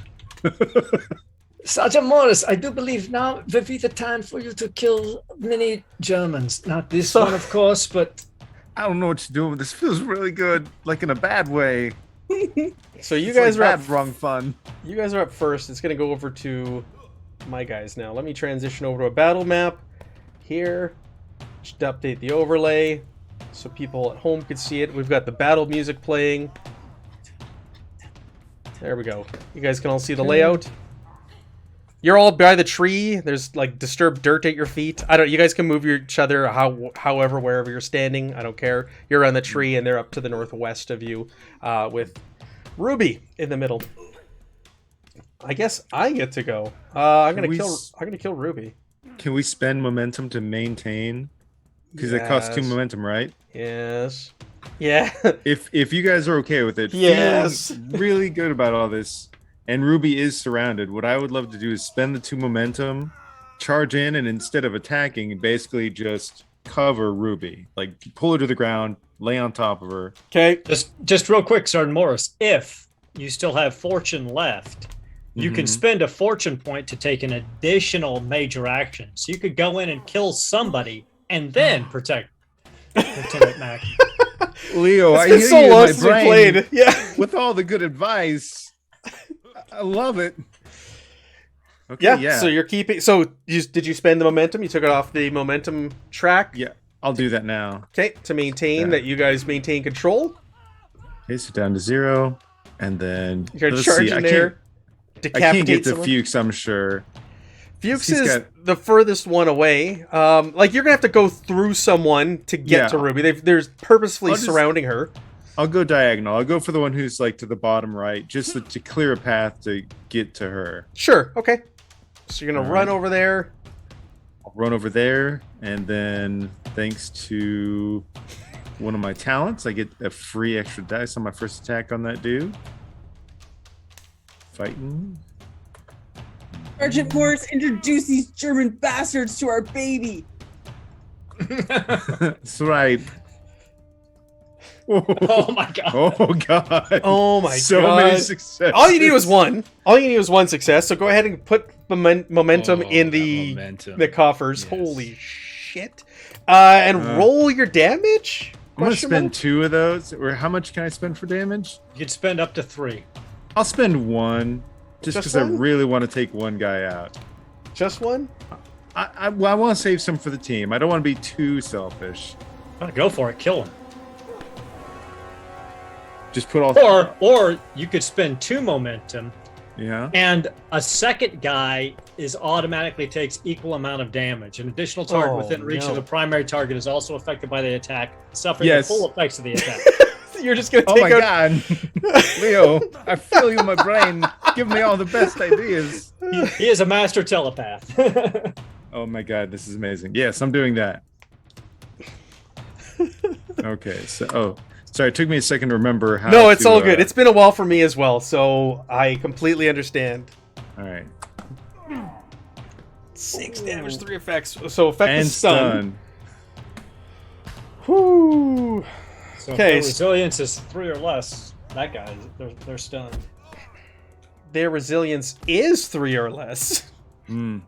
Sergeant Morris, I do believe now would be the time for you to kill many Germans. Not this one, of course, but... I don't know what you're doing, but this feels really good. Like in a bad way. So you guys are wrong fun. You guys are up first. It's going to go over to my guys now. Let me transition over to a battle map here. Just update the overlay so people at home can see it. We've got the battle music playing. There we go. You guys can all see the layout. You're all by the tree. There's like disturbed dirt at your feet. You guys can move each other however, wherever you're standing. I don't care. You're on the tree and they're up to the northwest of you, with Ruby in the middle. I guess I get to go. I'm gonna kill Ruby. Can we spend momentum to maintain? Because it costs 2 momentum, right? Yes. Yeah. If you guys are okay with it, yes. Feeling really good about all this. And Ruby is surrounded. What I would love to do is spend the 2 momentum, charge in, and instead of attacking, basically just cover Ruby. Like, pull her to the ground, lay on top of her. Okay. Just real quick, Sergeant Morris. If you still have fortune left, you can spend a fortune point to take an additional major action. So you could go in and kill somebody and then protect Lieutenant Mack. Leo, I hear you so in long my since we brain played. Yeah. with all the good advice. I love it. Okay, yeah. So you're keeping. So did you spend the momentum? You took it off the momentum track. Yeah, I'll do that now. Okay, to maintain that you guguys maintain control. Okay, so down to 0, and then you're gonna charge in there. I can't get to Fuchs, I'm sure. Fuchs is the furthest one away. Like you're gonna have to go through someone to get to Ruby. They're purposefully surrounding her. I'll go diagonal. I'll go for the one who's like to the bottom right, just to clear a path to get to her. Sure. Okay. So you're gonna run over there. run over there, and then thanks to one of my talents, I get a free extra dice on my first attack on that dude. Fighting. Sergeant Morris, introduce these German bastards to our baby. That's right. Oh my god. Oh god. Oh my so god. many successes. All you need was one. All you need was one success. So go ahead and put momentum in the coffers. Yes. Holy shit. And roll your damage? I'm gonna Question spend mark? 2 of those. Or how much can I spend for damage? You could spend up to 3. I'll spend 1, just Just because I one? really want to take one guy out. Just one? I want to save some for the team. I don't want to be too selfish. Go for it. Kill him. Just put all. Or you could spend 2 momentum, Yeah. and a second guy is automatically takes equal amount of damage. An additional target Oh, within reach no. of the primary target is also affected by the attack, suffering Yes. the full effects of the attack. You're just gonna Oh take my out. god, Leo! I feel you in my brain. Give me all the best ideas. He is a master telepath. Oh my god, this is amazing. Yes, I'm doing that. Okay, so sorry, it took me a second to remember how. No, it's to, all good. It's been a while for me as well, so I completely understand. all right. 6 damage, 3 effects. So effect And is stun. stun. Whoo. So Okay. if their resilience is 3 or less, that guy, they're stunned. Their resilience is 3 or less. Mm.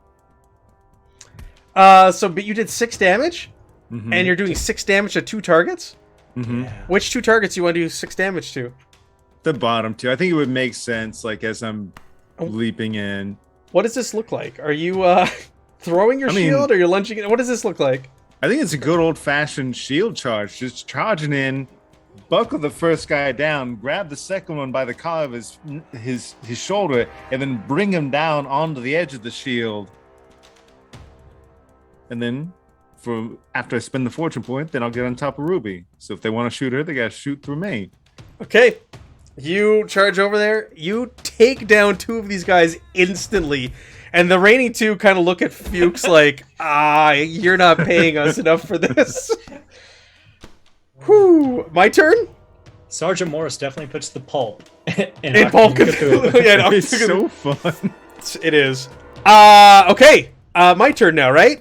But you did 6 damage, Mhm. and you're doing 6 damage to 2 targets. Mhm. Which 2 targets you want to do 6 damage to? The bottom 2. I think it would make sense, like as I'm Oh. leaping in. What does this look like? Are you throwing your I mean- shield, or you're lunging it? What does this look like? I think it's a good old-fashioned shield charge. Just charging in, buckle the first guy down, grab the second one by the collar of his shoulder, and then bring him down onto the edge of the shield. And then, after I spend the fortune point, then I'll get on top of Ruby. So if they want to shoot her, they gotta shoot through me. Okay. You charge over there. You take down 2 of these guys instantly. And the reigning 2 kind of look at Fuchs like, you're not paying us enough for this. Whew. My turn? Sergeant Morris definitely puts the pulp In Pulp Cthulhu. Yeah, no, It's so fun. It is. Okay. My turn now, right?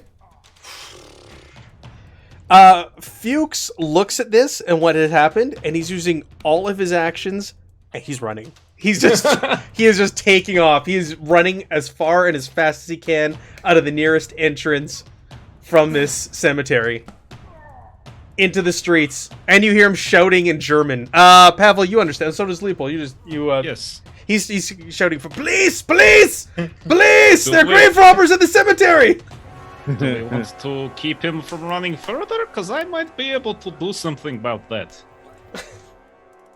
Fuchs looks at this and what had happened, and he's using all of his actions, and he's running. He is just taking off. He is running as far and as fast as he can out of the nearest entrance from this cemetery into the streets, and you hear him shouting in German. Pavel, you understand. So does Leopold. Yes. He's shouting for police, police, police! So They're wait. grave robbers in the cemetery. Do they want to keep him from running further? Because I might be able to do something about that.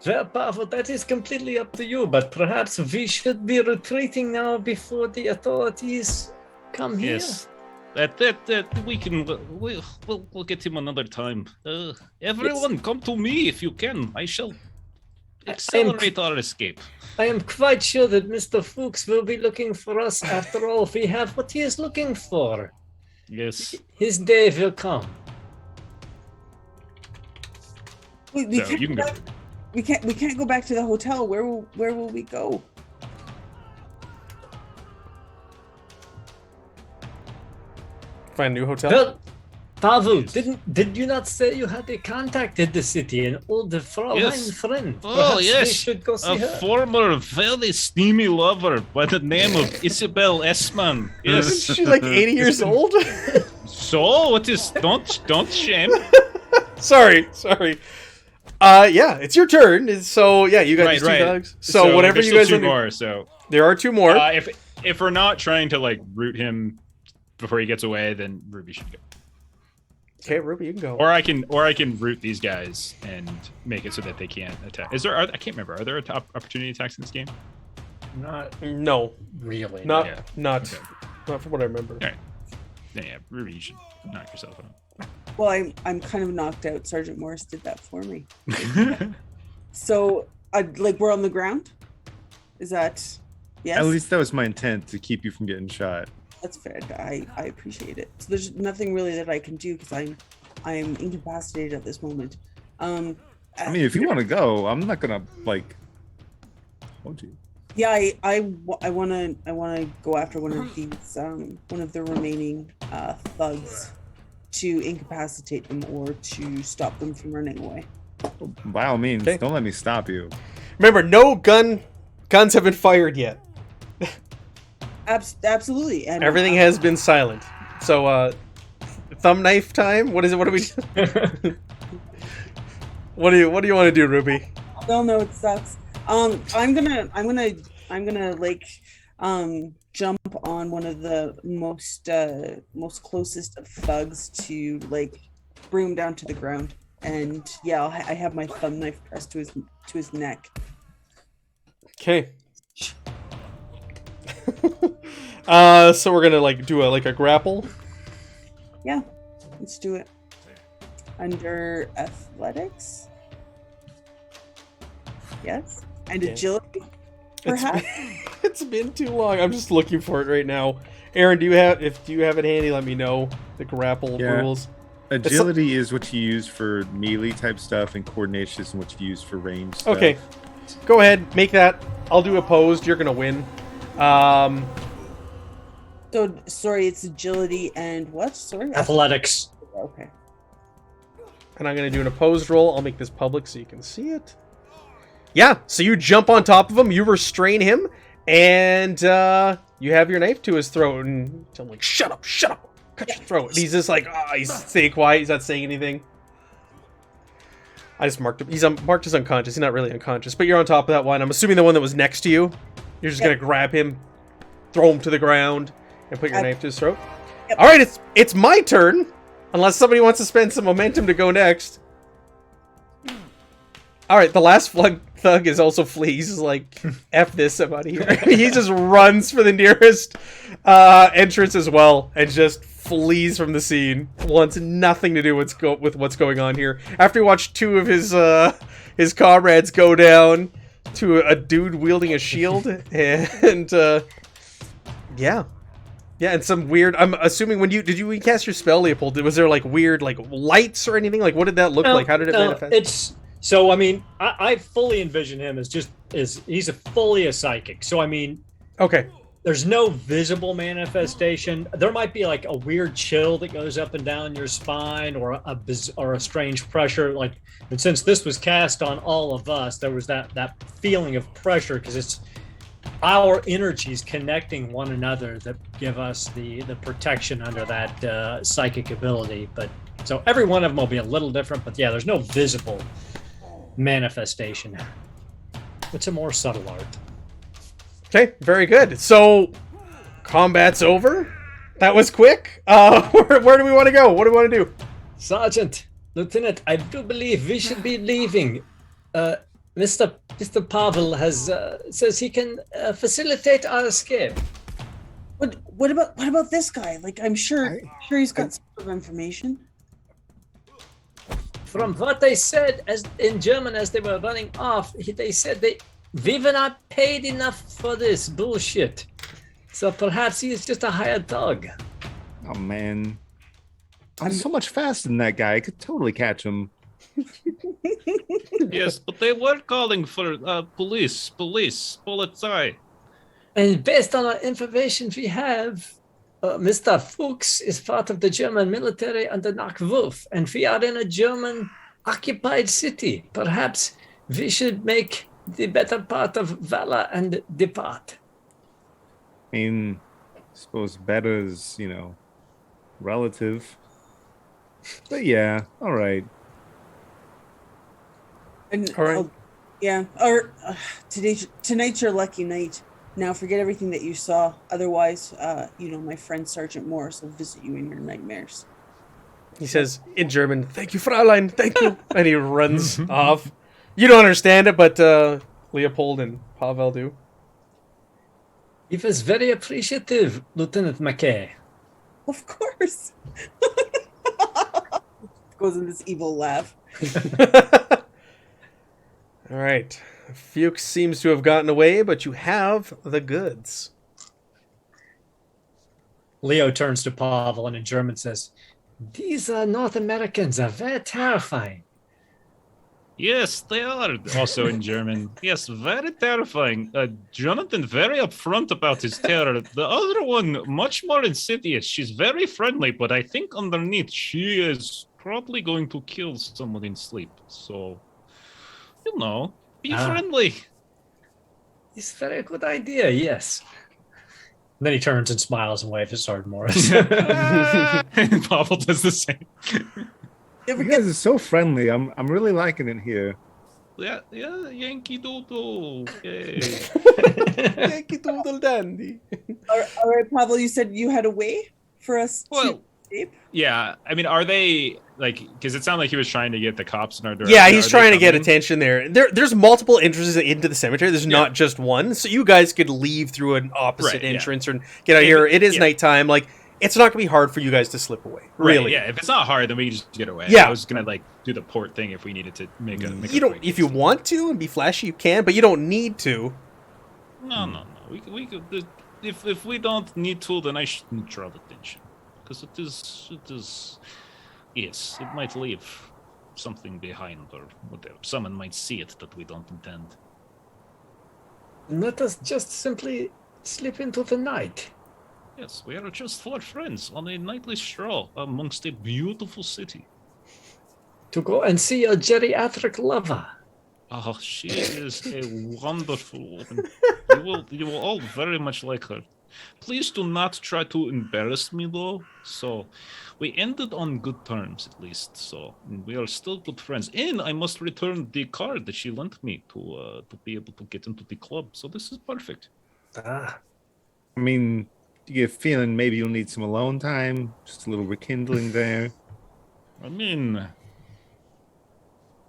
Well, Pavel, that is completely up to you, but perhaps we should be retreating now before the authorities come here. Yes. That we can we'll get him another time. Everyone, come to me if you can. I shall accelerate our escape. I am quite sure that Mr. Fuchs will be looking for us after all. If we have what he is looking for, Yes. his day will come. We So can't you can go. We can't go back to the hotel. Where will we go? Find a new hotel. Well, Pavel, did you not say you had contacted the city, an old Fraulein Yes. friend? Oh, Perhaps yes. we should go see A her. former very steamy lover by the name of Isabel Essman. Yes. Isn't she like 80 years old? So what is don't shame. sorry. Yeah, it's your turn. So yeah, you got Right, these 2 right. dogs. So whatever there's you still guys 2 are more, so there are 2 more. if we're not trying to like root him before he gets away, then Ruby should go. Okay, Ruby, you can go. Or I can root these guys and make it so that they can't attack. I can't remember. Are there opportunity attacks in this game? Not No, really. not Yeah. not Okay. not from what I remember. All right. Yeah, Ruby, you should knock yourself Well, I'm kind of knocked out. Sergeant Morris did that for me. out. So, like we're on the ground. Is that yes? At least that was my intent, to keep you from getting shot. That's fair. I appreciate it. So there's nothing really that I can do because I'm incapacitated at this moment. I mean, if you want to go, I'm not gonna like hold you. Yeah, I want to go after one of these one of the remaining thugs to incapacitate them or to stop them from running away. By all means, Okay. don't let me stop you. Remember, no guns have been fired yet. Absolutely. And Everything has been silent. So, thumb knife time. What is it? What do we? What do you want to do, Ruby? Well, no, it sucks. I'm gonna like jump on one of the most closest of thugs to like bring him down to the ground, and yeah, I have my thumb knife pressed to his neck. Okay. So we're gonna like do a grapple. Yeah, let's do it. Under athletics, yes, and Okay. agility, It's perhaps. it's been too long. I'm just looking for it right now. Aaron, do you have it handy? Let me know the grapple Yeah. rules. Agility is what you use for melee type stuff, and coordination is what you use for range stuff. Okay, go ahead, make that. I'll do opposed. You're gonna win. So sorry, it's agility and what? Sorry, Athletics. Okay. And I'm gonna do an opposed roll. I'll make this public so you can see it. Yeah, so you jump on top of him, you restrain him, and you have your knife to his throat, and tell him like, shut up, cut your throat. And he's just like, he's staying quiet, he's not saying anything. I just marked him. He's marked as unconscious. He's not really unconscious, but you're on top of that one. I'm assuming the one that was next to you. You're just gonna grab him, throw him to the ground, and put your knife to his throat. Yep. All right, it's my turn, unless somebody wants to spend some momentum to go next. All right, the last thug is also flee. He's just like, F this, I'm out of here. He just runs for the nearest entrance as well, and just flees from the scene. Wants nothing to do with what's going on here. After he watched two of his comrades go down to a dude wielding a shield, and yeah, and some weird. I'm assuming did you cast your spell, Leopold? Was there like weird like lights or anything? Like what did that look like? How did it manifest? So I mean, I fully envision him as he's fully a psychic. So I mean, Okay. there's no visible manifestation. There might be like a weird chill that goes up and down your spine, or a strange pressure. Like, and since this was cast on all of us, there was that feeling of pressure because it's our energies connecting one another that give us the protection under that psychic ability. But so every one of them will be a little different. But yeah, there's no visible manifestation. It's a more subtle art. Okay, very good. So, combat's over. That was quick. Where do we want to go? What do we want to do? Sergeant, Lieutenant, I do believe we should be leaving. Mr. Pavel has says he can facilitate our escape. What about this guy? Like, I'm sure he's got some sort of information. From what they said as in German as they were running off, they said we were not paid enough for this bullshit. So perhaps he is just a hired dog. Oh man, I'm so much faster than that guy. I could totally catch him. Yes, but they were calling for Polizei. And based on our information we have, Mr. Fuchs is part of the German military under Nachwurf, and we are in a German-occupied city. Perhaps we should make the better part of valor and depart. I mean, I suppose better is, relative. But yeah, all right. And All right. yeah. Or tonight's your lucky night. Now forget everything that you saw. Otherwise, my friend Sergeant Morris will visit you in your nightmares. He says in German, "Thank you, Fräulein, thank you," and he runs off. You don't understand it, but Leopold and Pavel do. He was very appreciative, Lieutenant McKay. Of course. Goes in this evil laugh. All right. Fuchs seems to have gotten away, but you have the goods. Leo turns to Pavel and in German says, "These North Americans are very terrifying." Yes, they are. Also in German. Yes, very terrifying. Jonathan very upfront about his terror. The other one, much more insidious. She's very friendly, but I think underneath she is probably going to kill someone in sleep. So, be friendly. It's a very good idea, yes. And then he turns and smiles and waves at Sergeant Morris. And Pavel does the same. You guys are so friendly. I'm really liking it here. Yeah, Yankee Doodle. Yay. Yankee Doodle Dandy. All right, Pavel, you said you had a way for us to escape? Yeah, I mean, are they, because it sounded like he was trying to get the cops in our direction. Yeah, he's trying to get attention there. There's multiple entrances into the cemetery. There's not just one. So you guys could leave through an opposite entrance and get out here. It is nighttime. It's not going to be hard for you guys to slip away. Really. Right, yeah, if it's not hard, then we can just get away. Yeah. I was going to, do the port thing if we needed to make a you don't, if you want to and be flashy, you can, but you don't need to. No. We could, if we don't need to, then I shouldn't draw attention. Because it is, yes, it might leave something behind or whatever. Someone might see it that we don't intend. Let us just simply slip into the night. Yes, we are just four friends on a nightly stroll amongst a beautiful city. To go and see a geriatric lover. Oh, she is a wonderful woman. You will all very much like her. Please do not try to embarrass me, though. So, we ended on good terms, at least. So, we are still good friends. And I must return the card that she lent me to be able to get into the club. So, this is perfect. I mean, do you get a feeling maybe you'll need some alone time? Just a little rekindling there? I mean,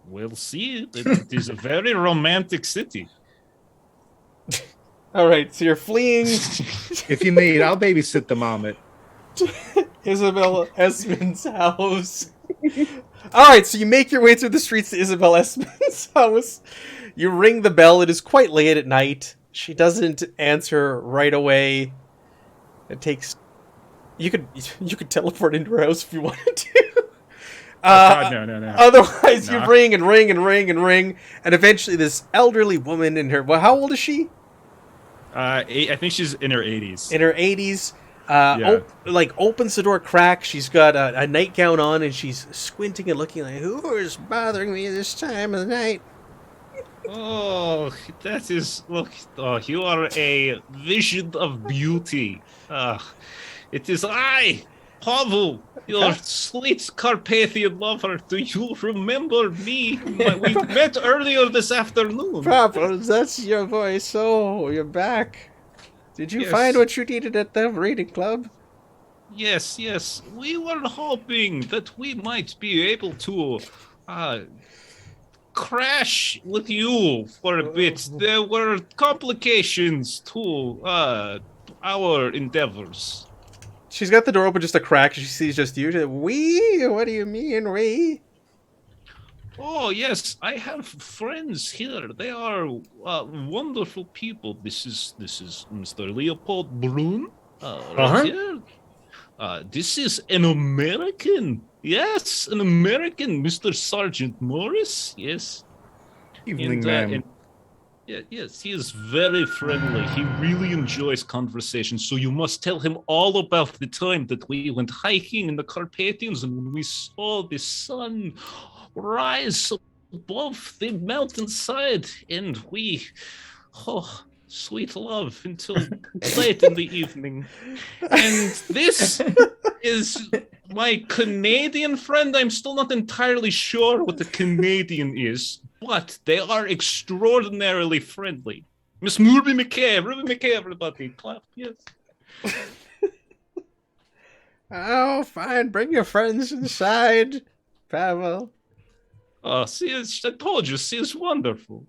we'll see. It is a very romantic city. All right, so you're fleeing If you need, I'll babysit the mom. Isabel Esmond's house. All right, so you make your way through the streets to Isabel Esmond's house. You ring the bell. It is quite late at night. She doesn't answer right away. It takes. You could teleport into her house if you wanted to. God, no. Otherwise, you Knock. ring and ring and ring and ring, and eventually, this elderly woman in her. Well, how old is she? I think she's in her 80s. In her 80s. Yeah. Opens the door crack. She's got a nightgown on, and she's squinting and looking like, who is bothering me this time of the night? Oh, that is, look, you are a vision of beauty. It is I, Pavel, your sweet Carpathian lover. Do you remember me? We met earlier this afternoon. Pavel, that's your voice. Oh, you're back. Did you find what you needed at the reading club? Yes. We were hoping that we might be able to crash with you for a bit. There were complications to our endeavors. She's got the door open just a crack. She sees just you. She's like, we? What do you mean, we? Oh, yes, I have friends here. They are wonderful people. This is Mr. Leopold Brun. Right here. This is an American. Yes, an American, Mr. Sergeant Morris. Yes. Evening, ma'am. Yes, he is very friendly. He really enjoys conversation. So you must tell him all about the time that we went hiking in the Carpathians and when we saw the sun rise above the mountainside and we, sweet love until late in the evening. And this is my Canadian friend. I'm still not entirely sure what the Canadian is, but they are extraordinarily friendly. Miss Ruby McKay, everybody, clap, yes. Oh, fine. Bring your friends inside, Pavel. Oh, I told you, she is wonderful.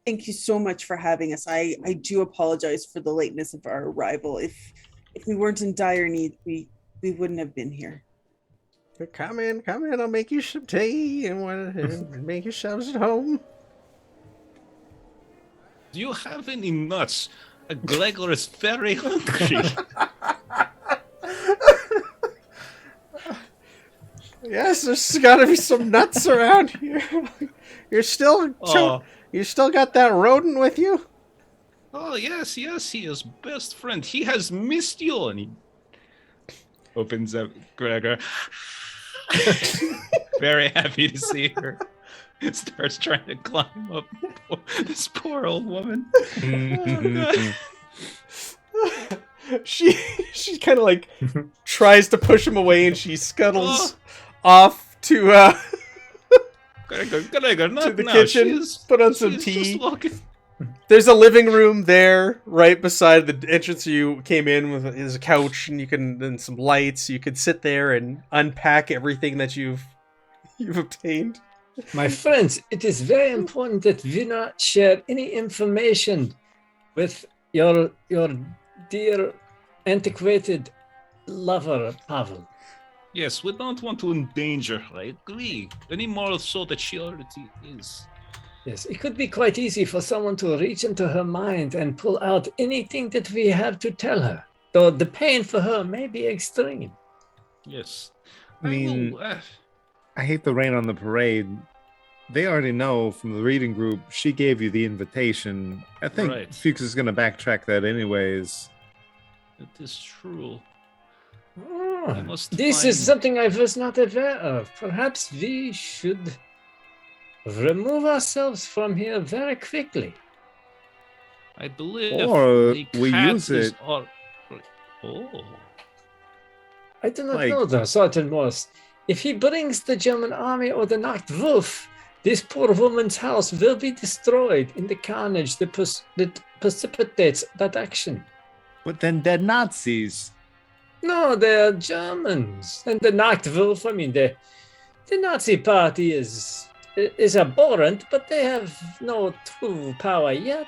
Thank you so much for having us. I do apologize for the lateness of our arrival. If we weren't in dire need, we wouldn't have been here. Come in. I'll make you some tea and make yourselves at home. Do you have any nuts? Gregor is very hungry. Yes, there's got to be some nuts around here. You're still Oh. you still got that rodent with you? Oh, yes, he is best friend. He has missed you. And he opens up Gregor. Very happy to see her. Starts trying to climb up this poor old woman. She kind of like tries to push him away, and she scuttles off to Gregor, not to the now. kitchen, put on some She's tea. just looking. There's a living room there, right beside the entrance you came in with. Is a couch, and and some lights. You could sit there and unpack everything that you've obtained. My friends, it is very important that we not share any information with your dear antiquated lover, Pavel. Yes, we don't want to endanger her. I agree. Any more so that she already is. Yes, it could be quite easy for someone to reach into her mind and pull out anything that we have to tell her, though the pain for her may be extreme. Yes. I mean, will, I hate to rain on the parade. They already know from the reading group she gave you the invitation. I think Right. Fuchs is going to backtrack that anyways. it is true. Ah, We must this is find- something I was not aware of. Perhaps we should remove ourselves from here very quickly. I believe Or the we cat use is it- al- Oh. I do not Like- know, though, Sergeant Morse. If he brings the German army or the Nacht Wolf, this poor woman's house will be destroyed in the carnage that precipitates that action. But then they're Nazis. No, they're Germans. And the Nacht Wolf, I mean, the Nazi party is abhorrent, but they have no true power yet.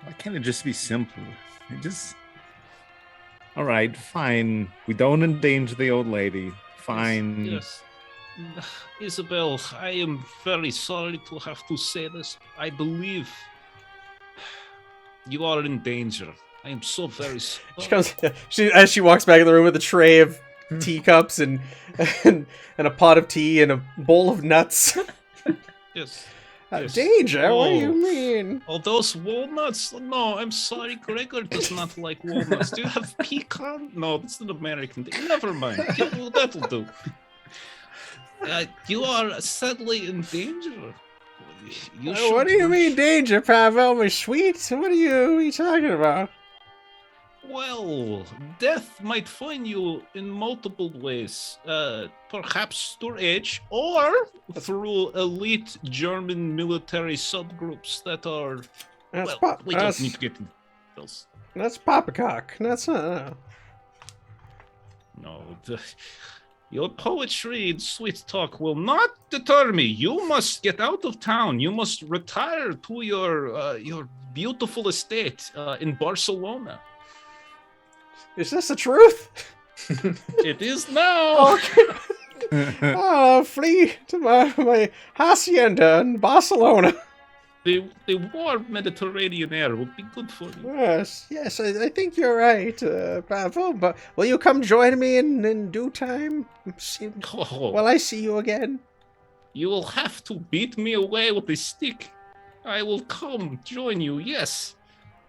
Why can't it just be simple? It just. All right, fine. We don't endanger the old lady. Fine. Yes. Isabel, I am very sorry to have to say this. I believe you are in danger. I am so very sorry. She comes as she walks back in the room with a tray of teacups and a pot of tea and a bowl of nuts. Yes. Yes. Danger? What do you Oh. mean? Oh, those walnuts? No, I'm sorry. Gregor does not like walnuts. Do you have pecan? No, that's an American thing. Never mind. Yeah, well, that'll do. You are sadly in danger. You What do you should- mean danger, Pavel? My sweet? What are you talking about? Well, death might find you in multiple ways. Perhaps through age or through elite German military subgroups that are. That's Well, we don't need to get into details. that's poppycock. That's not. No, your poetry and sweet talk will not deter me. You must get out of town. You must retire to your beautiful estate in Barcelona. Is this the truth? It is now. Oh, flee to my hacienda in Barcelona. The warm Mediterranean air will be good for you. Yes, I think you're right, Pavel. But will you come join me in due time? Oh, Will I see you again? you will have to beat me away with a stick. I will come join you, yes,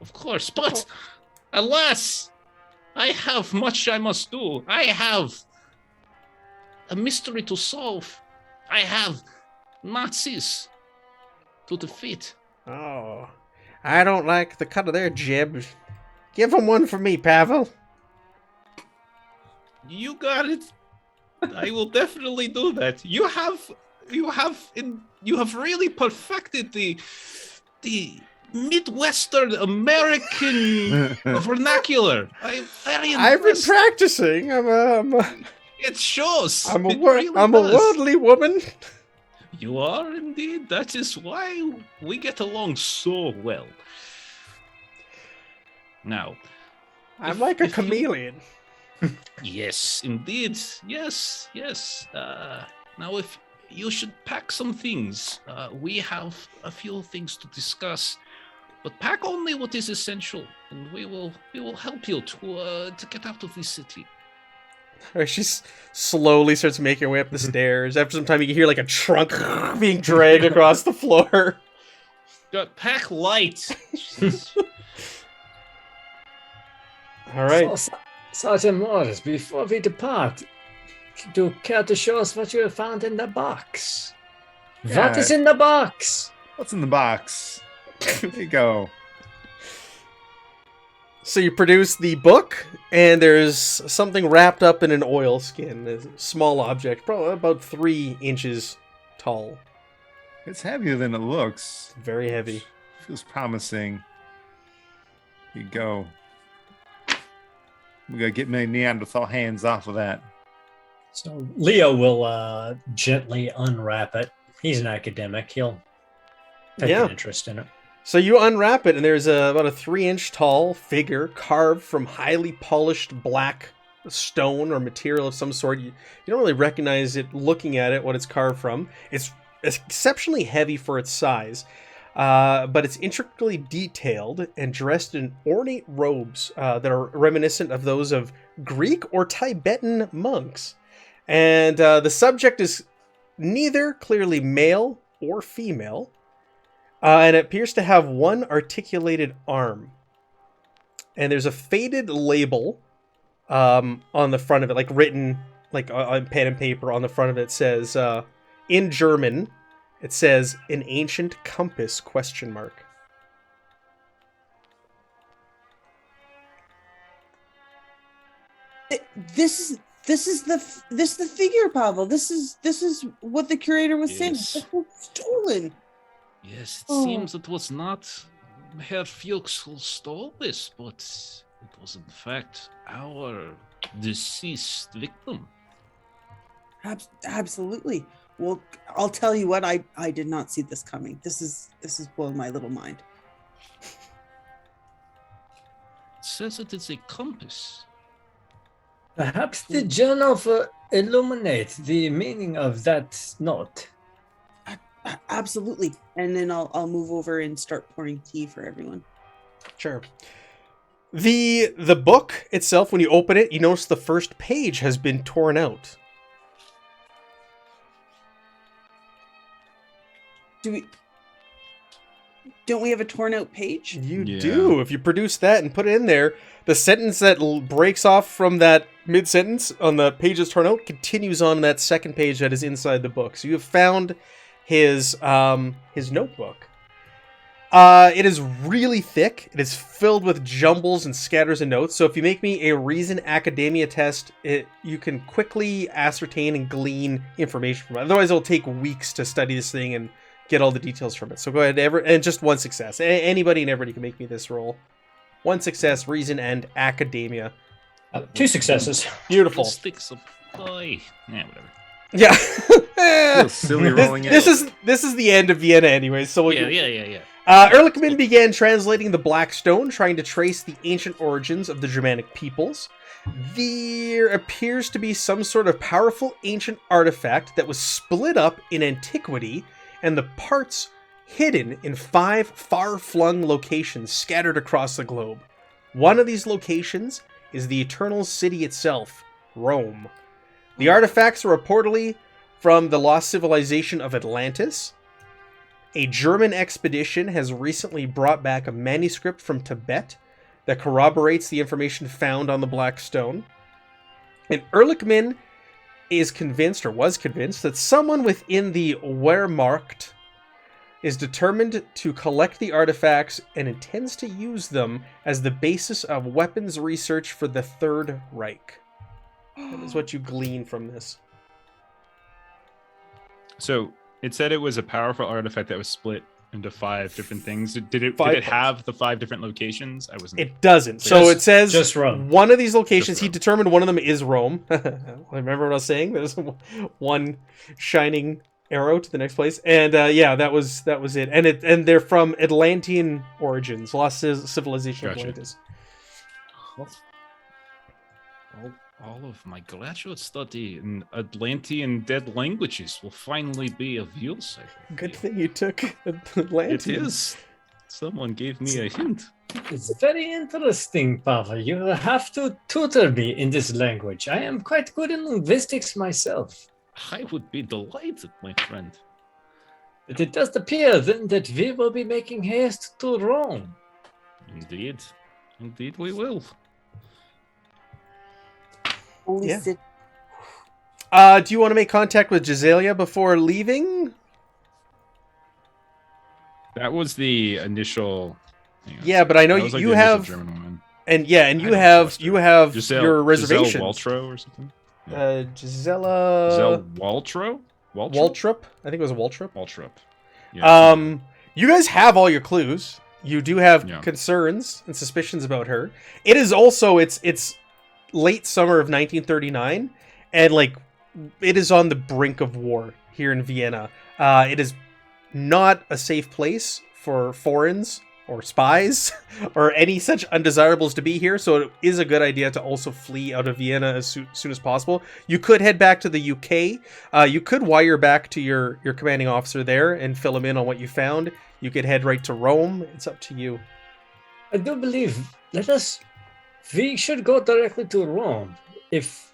of course. But alas, I have much I must do. I have a mystery to solve. I have Nazis to defeat. Oh, I don't like the cut of their jib. Give them one for me, Pavel. You got it. I will definitely do that. You have really perfected the Midwestern American vernacular. I'm very I've been impressed. practicing. It shows. I'm It really a does. worldly woman. You are indeed. That is why we get along so well. Now, I'm like a chameleon. yes, indeed. Yes. Now, if you should pack some things, we have a few things to discuss. But pack only what is essential, and we will help you to get out of this city. She slowly starts making her way up the stairs. After some time, you can hear like a trunk being dragged across the floor. Pack light. All right. So, Sergeant Morris, before we depart, do you care to show us what you have found in the box? Yeah. What is in the box? What's in the box? There you go. So you produce the book, and there's something wrapped up in an oilskin. A small object, probably about 3 inches tall. It's heavier than it looks. Very heavy. Feels promising. Here you go. We gotta get my Neanderthal hands off of that. So Leo will gently unwrap it. He's an academic. He'll take an interest in it. So you unwrap it, and there's about a 3-inch tall figure carved from highly polished black stone or material of some sort. You don't really recognize it looking at it, what it's carved from. It's exceptionally heavy for its size, but it's intricately detailed and dressed in ornate robes that are reminiscent of those of Greek or Tibetan monks. And the subject is neither clearly male or female. And it appears to have one articulated arm. And there's a faded label on the front of it, like written like on pen and paper on the front of it. It says, in German, it says, an ancient compass, ? This is the figure, Pavel. This is what the curator was saying. Yes. This was stolen. Yes, it seems it was not Herr Fuchs who stole this, but it was in fact our deceased victim. Absolutely. Well, I'll tell you what. I did not see this coming. This is blowing my little mind. It says it is a compass. Perhaps the journal will illuminate the meaning of that note. Absolutely. And then I'll move over and start pouring tea for everyone. Sure. The book itself, when you open it, you notice the first page has been torn out. Don't we have a torn out page? You do. If you produce that and put it in there, the sentence that breaks off from that mid-sentence on the page that's torn out continues on that second page that is inside the book. So you have found his notebook. It is really thick. It is filled with jumbles and scatters of notes. So if you make me a Reason Academia test, you can quickly ascertain and glean information from it. Otherwise, it'll take weeks to study this thing and get all the details from it. So go ahead, and just one success. Anybody and everybody can make me this roll. One success, Reason and Academia. 2 successes. Beautiful. Sticks of pie. Yeah, whatever. Yeah. Feels silly rolling it. This is the end of Vienna anyway. So Yeah. Erlichman began translating the Black Stone, trying to trace the ancient origins of the Germanic peoples. There appears to be some sort of powerful ancient artifact that was split up in antiquity, and the parts hidden in 5 far-flung locations scattered across the globe. One of these locations is the Eternal City itself, Rome. The artifacts are reportedly from the lost civilization of Atlantis. A German expedition has recently brought back a manuscript from Tibet that corroborates the information found on the Black Stone. And Erlichman is convinced, or was convinced, that someone within the Wehrmacht is determined to collect the artifacts and intends to use them as the basis of weapons research for the Third Reich. That is what you glean from this. So it said it was a powerful artifact that was split into 5 different things. Did it Five have the 5 different locations? I wasn't. It doesn't. So it says just Rome. One of these locations, Just he Rome. determined one of them is Rome. Remember what I was saying? There's one shining arrow to the next place. And that was it. And they're from Atlantean origins, lost civilization of Gotcha. Atlantis. All of my graduate study in Atlantean dead languages will finally be of use. I think. Good thing you took Atlantean. It is. Someone gave me a hint. It's very interesting, Pavel. You have to tutor me in this language. I am quite good in linguistics myself. I would be delighted, my friend. But it does appear then that we will be making haste to Rome. Indeed. Indeed we will. Only Yeah. sit. Do you want to make contact with Giselia before leaving? That was the initial... hang on. Yeah, but I know That was like you the initial have, German one. and yeah, and I you don't have trust her. you have Giselle, your reservation. Giselle Waltro or something? Gisela Giselle Waltro? Waltrip. I think it was Waltrip. Waltrip. Yeah. You guys have all your clues. You do have Yeah. concerns and suspicions about her. It is also it's late summer of 1939, and like it is on the brink of war here in Vienna. It is not a safe place for foreigners or spies or any such undesirables to be here, so it is a good idea to also flee out of Vienna as soon as possible. You could head back to the UK. You could wire back to your commanding officer there and fill him in on what you found. You could head right to Rome. It's up to you. I do believe we should go directly to Rome. If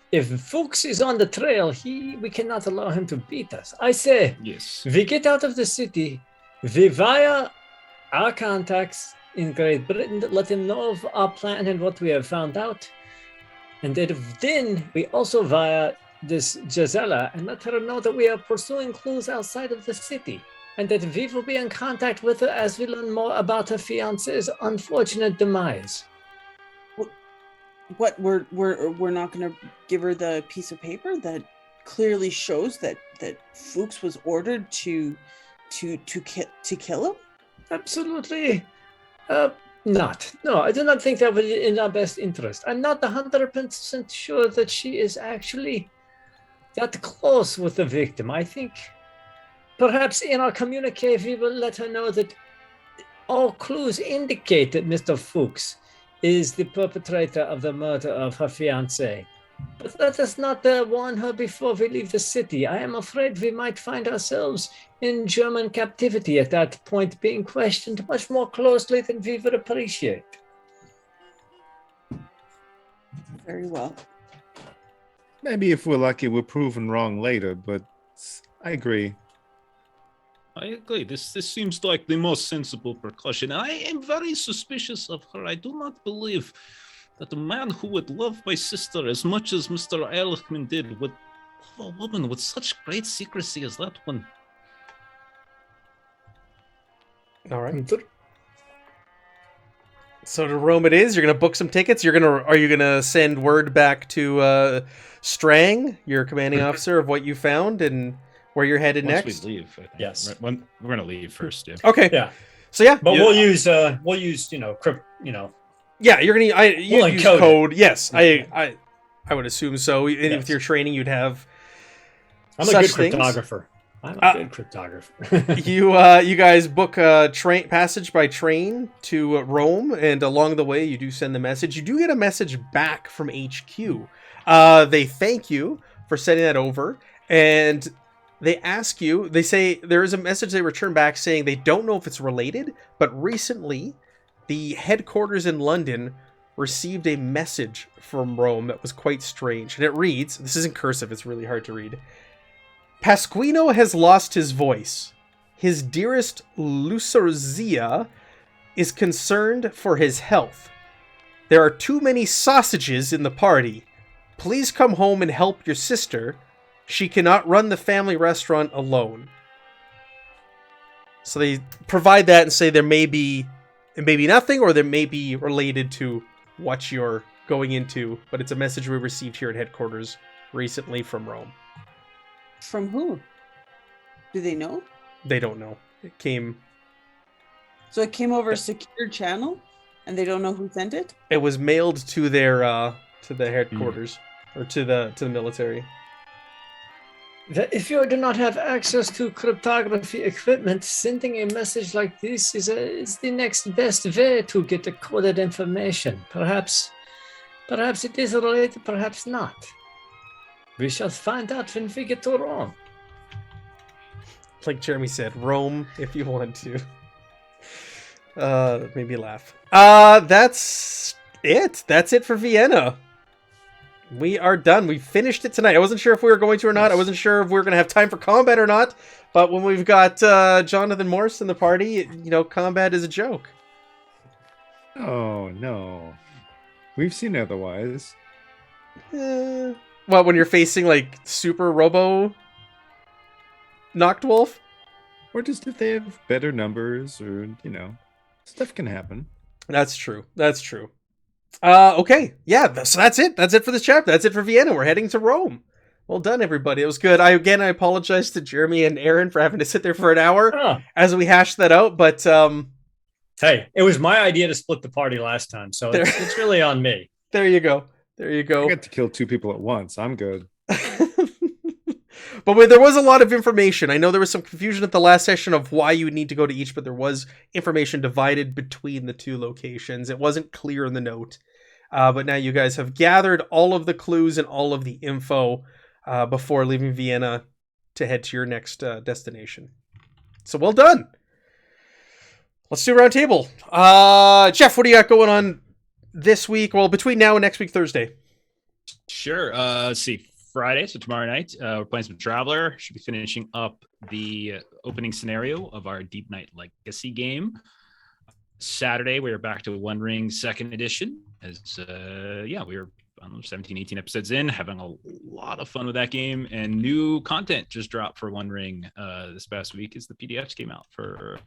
Fuchs is on the trail, we cannot allow him to beat us. I say Yes. we get out of the city, we via our contacts in Great Britain, let them know of our plan and what we have found out. And then we also via this Gisela and let her know that we are pursuing clues outside of the city. And that we will be in contact with her as we learn more about her fiance's unfortunate demise. What we're not going to give her the piece of paper that clearly shows that Fuchs was ordered to kill him? Absolutely not. No, I do not think that would be in our best interest. I'm not 100% sure that she is actually that close with the victim. I think perhaps in our communique we will let her know that all clues indicate that Mr. Fuchs is the perpetrator of the murder of her fiancé. But let us not warn her before we leave the city. I am afraid we might find ourselves in German captivity at that point, being questioned much more closely than we would appreciate. Very well. Maybe if we're lucky, we're proven wrong later, but I agree. I agree. This seems like the most sensible precaution. I am very suspicious of her. I do not believe that a man who would love my sister as much as Mr. Erlichman did would love a woman with such great secrecy as that one. All right. So to Rome it is. You're gonna book some tickets. Are you gonna send word back to Strang, your commanding officer, of what you found and where you're headed Once next? we leave, I think. Yes. Right, we're gonna leave first. Yeah. Okay. Yeah, So yeah, but Yeah. we'll use crypt. yeah, you're gonna We'll use encode it. code. Yes, Yeah. I would assume so. And Yes. with your training, you'd have I'm a such good things. cryptographer. I'm a good cryptographer. You guys book a passage by train to Rome, and along the way, you do send the message. You do get a message back from HQ. They thank you for sending that over, and they ask you. They say there is a message they return back saying they don't know if it's related, but recently, the headquarters in London received a message from Rome that was quite strange, and it reads: "This is in cursive. It's really hard to read." Pasquino has lost his voice. His dearest Lucerzia is concerned for his health. There are too many sausages in the party. Please come home and help your sister. She cannot run the family restaurant alone. So they provide that and say it may be nothing, or there may be related to what you're going into, but it's a message we received here at headquarters recently from Rome. From who? Do they know? They don't know. It came. So it came over a secure channel, and they don't know who sent it. It was mailed to their to the headquarters or to the military. If you do not have access to cryptography equipment, sending a message like this is the next best way to get the coded information. Perhaps it is related, perhaps not. We shall find out when we get to Rome. Like Jeremy said, Rome if you want to. Made me laugh. That's it. That's it for Vienna. We are done. We finished it tonight. I wasn't sure if we were going to or not. I wasn't sure if we were going to have time for combat or not. But when we've got Jonathan Morse in the party, combat is a joke. Oh, no. We've seen otherwise. What, when you're facing, like, super robo Noctwolf? Or just if they have better numbers or, stuff can happen. That's true. Okay. Yeah, so that's it. That's it for this chapter. That's it for Vienna. We're heading to Rome. Well done, everybody. It was good. I apologize to Jeremy and Aaron for having to sit there for an hour as we hashed that out, but hey, it was my idea to split the party last time, so it's really on me. There you go. I got to kill 2 people at once. I'm good. But there was a lot of information. I know there was some confusion at the last session of why you would need to go to each, but there was information divided between the 2 locations. It wasn't clear in the note. But now you guys have gathered all of the clues and all of the info before leaving Vienna to head to your next destination. So well done. Let's do a round table. Jeff, what do you got going on this week? Well, between now and next week, Thursday. Sure. Let's see. Friday, so tomorrow night, we're playing some Traveler. Should be finishing up the opening scenario of our Deep Night Legacy game. Saturday, we are back to One Ring 2nd edition. As we were 17, 18 episodes in, having a lot of fun with that game. And new content just dropped for One Ring this past week as the PDFs came out for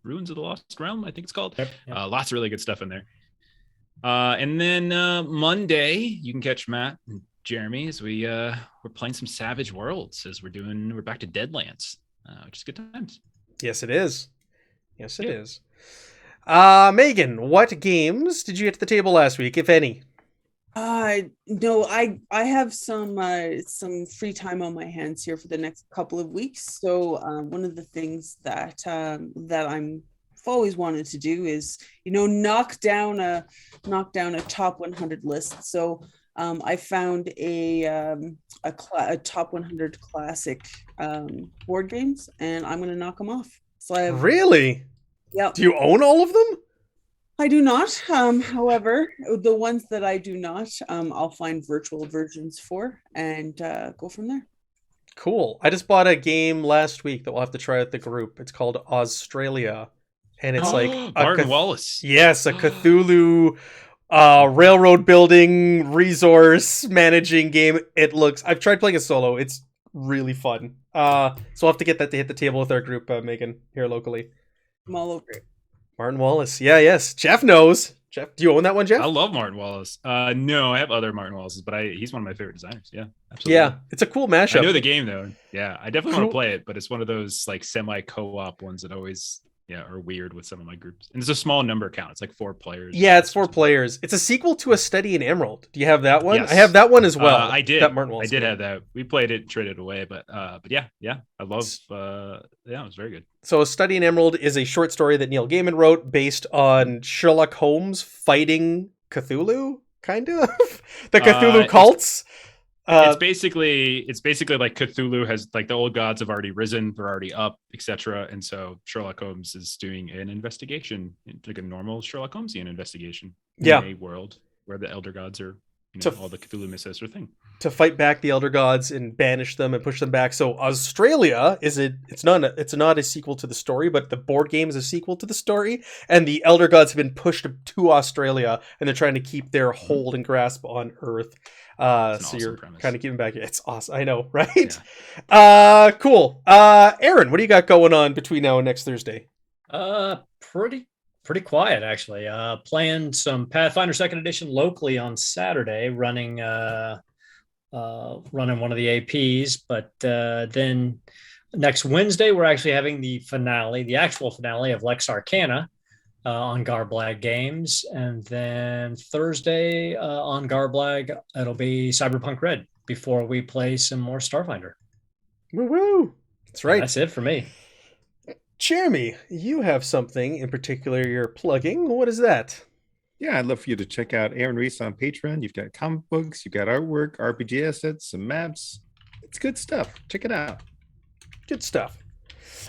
Ruins of the Lost Realm, I think it's called. Yep. Lots of really good stuff in there. And then Monday, you can catch Matt and Jeremy as we're playing some Savage Worlds as we're back to Deadlands, which is good times. Yes, it is. Megan, what games did you get to the table last week, if any? No, I have some free time on my hands here for the next couple of weeks. So one of the things that I've always wanted to do is knock down a top 100 list. So I found a top 100 classic board games, and I'm going to knock them off. So I have, really? Yeah. Do you own all of them? I do not. However, the ones that I do not, I'll find virtual versions for and go from there. Cool. I just bought a game last week that we'll have to try at the group. It's called Australia, and it's like Martin Wallace. Yes, a Cthulhu railroad building resource managing game. I've tried playing a solo. It's really fun. So we'll have to get that to hit the table with our group, Megan, here locally. I'm all over it. Martin Wallace. Yes. Jeff knows. Jeff, do you own that one, Jeff? I love Martin Wallace. No, I have other Martin Wallaces, but he's one of my favorite designers. Yeah, absolutely. Yeah, it's a cool mashup. I know the game though. Yeah, I definitely want to play it, but it's one of those like semi co-op ones that always are weird with some of my groups. And it's a small number count. It's like 4 players. Yeah, it's 4 players. It's a sequel to A Study in Emerald. Do you have that one? Yes. I have that one as well. I did. That Martin Wallace I did game. have that. We played it, traded away, but yeah. I love. It was very good. So, A Study in Emerald is a short story that Neil Gaiman wrote based on Sherlock Holmes fighting Cthulhu, kind of the Cthulhu cults. It's basically like Cthulhu has like the old gods have already risen, they're already up, etc. And so Sherlock Holmes is doing an investigation, like a normal Sherlock Holmesian investigation in a world where the elder gods are, all the Cthulhu mythos are thing. To fight back the elder gods and banish them and push them back. So Australia it's not a sequel to the story, but the board game is a sequel to the story, and the elder gods have been pushed to Australia and they're trying to keep their hold and grasp on Earth. So awesome you're kind of giving back. It's awesome. I know, right? Yeah. Cool. Aaron, what do you got going on between now and next Thursday? Pretty quiet, actually. Playing some Pathfinder 2nd Edition locally on Saturday, running one of the APs. But then next Wednesday, we're actually having the actual finale of Lex Arcana on Garblag Games. And then Thursday on Garblag, it'll be Cyberpunk Red before we play some more Starfinder. Woo-woo! That's right. That's it for me. Jeremy, you have something in particular you're plugging. What is that? Yeah, I'd love for you to check out Aaron Reese on Patreon. You've got comic books, you've got artwork, RPG assets, some maps. It's good stuff. Check it out. Good stuff.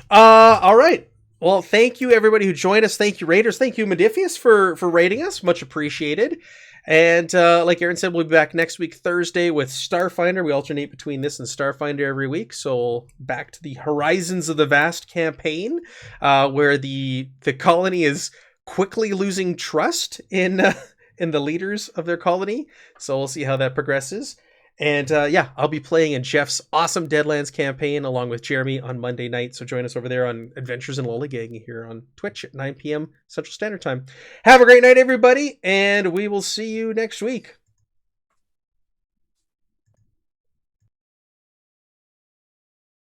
All right. Well, thank you everybody who joined us. Thank you, Raiders. Thank you, Modifius, for rating us. Much appreciated. And like Aaron said, we'll be back next week, Thursday, with Starfinder. We alternate between this and Starfinder every week. So back to the Horizons of the Vast campaign, where the colony is quickly losing trust in the leaders of their colony. So we'll see how that progresses. And I'll be playing in Jeff's awesome Deadlands campaign along with Jeremy on Monday night. So join us over there on Adventures in Lollygagging here on Twitch at 9 p.m. Central Standard Time. Have a great night, everybody, and we will see you next week.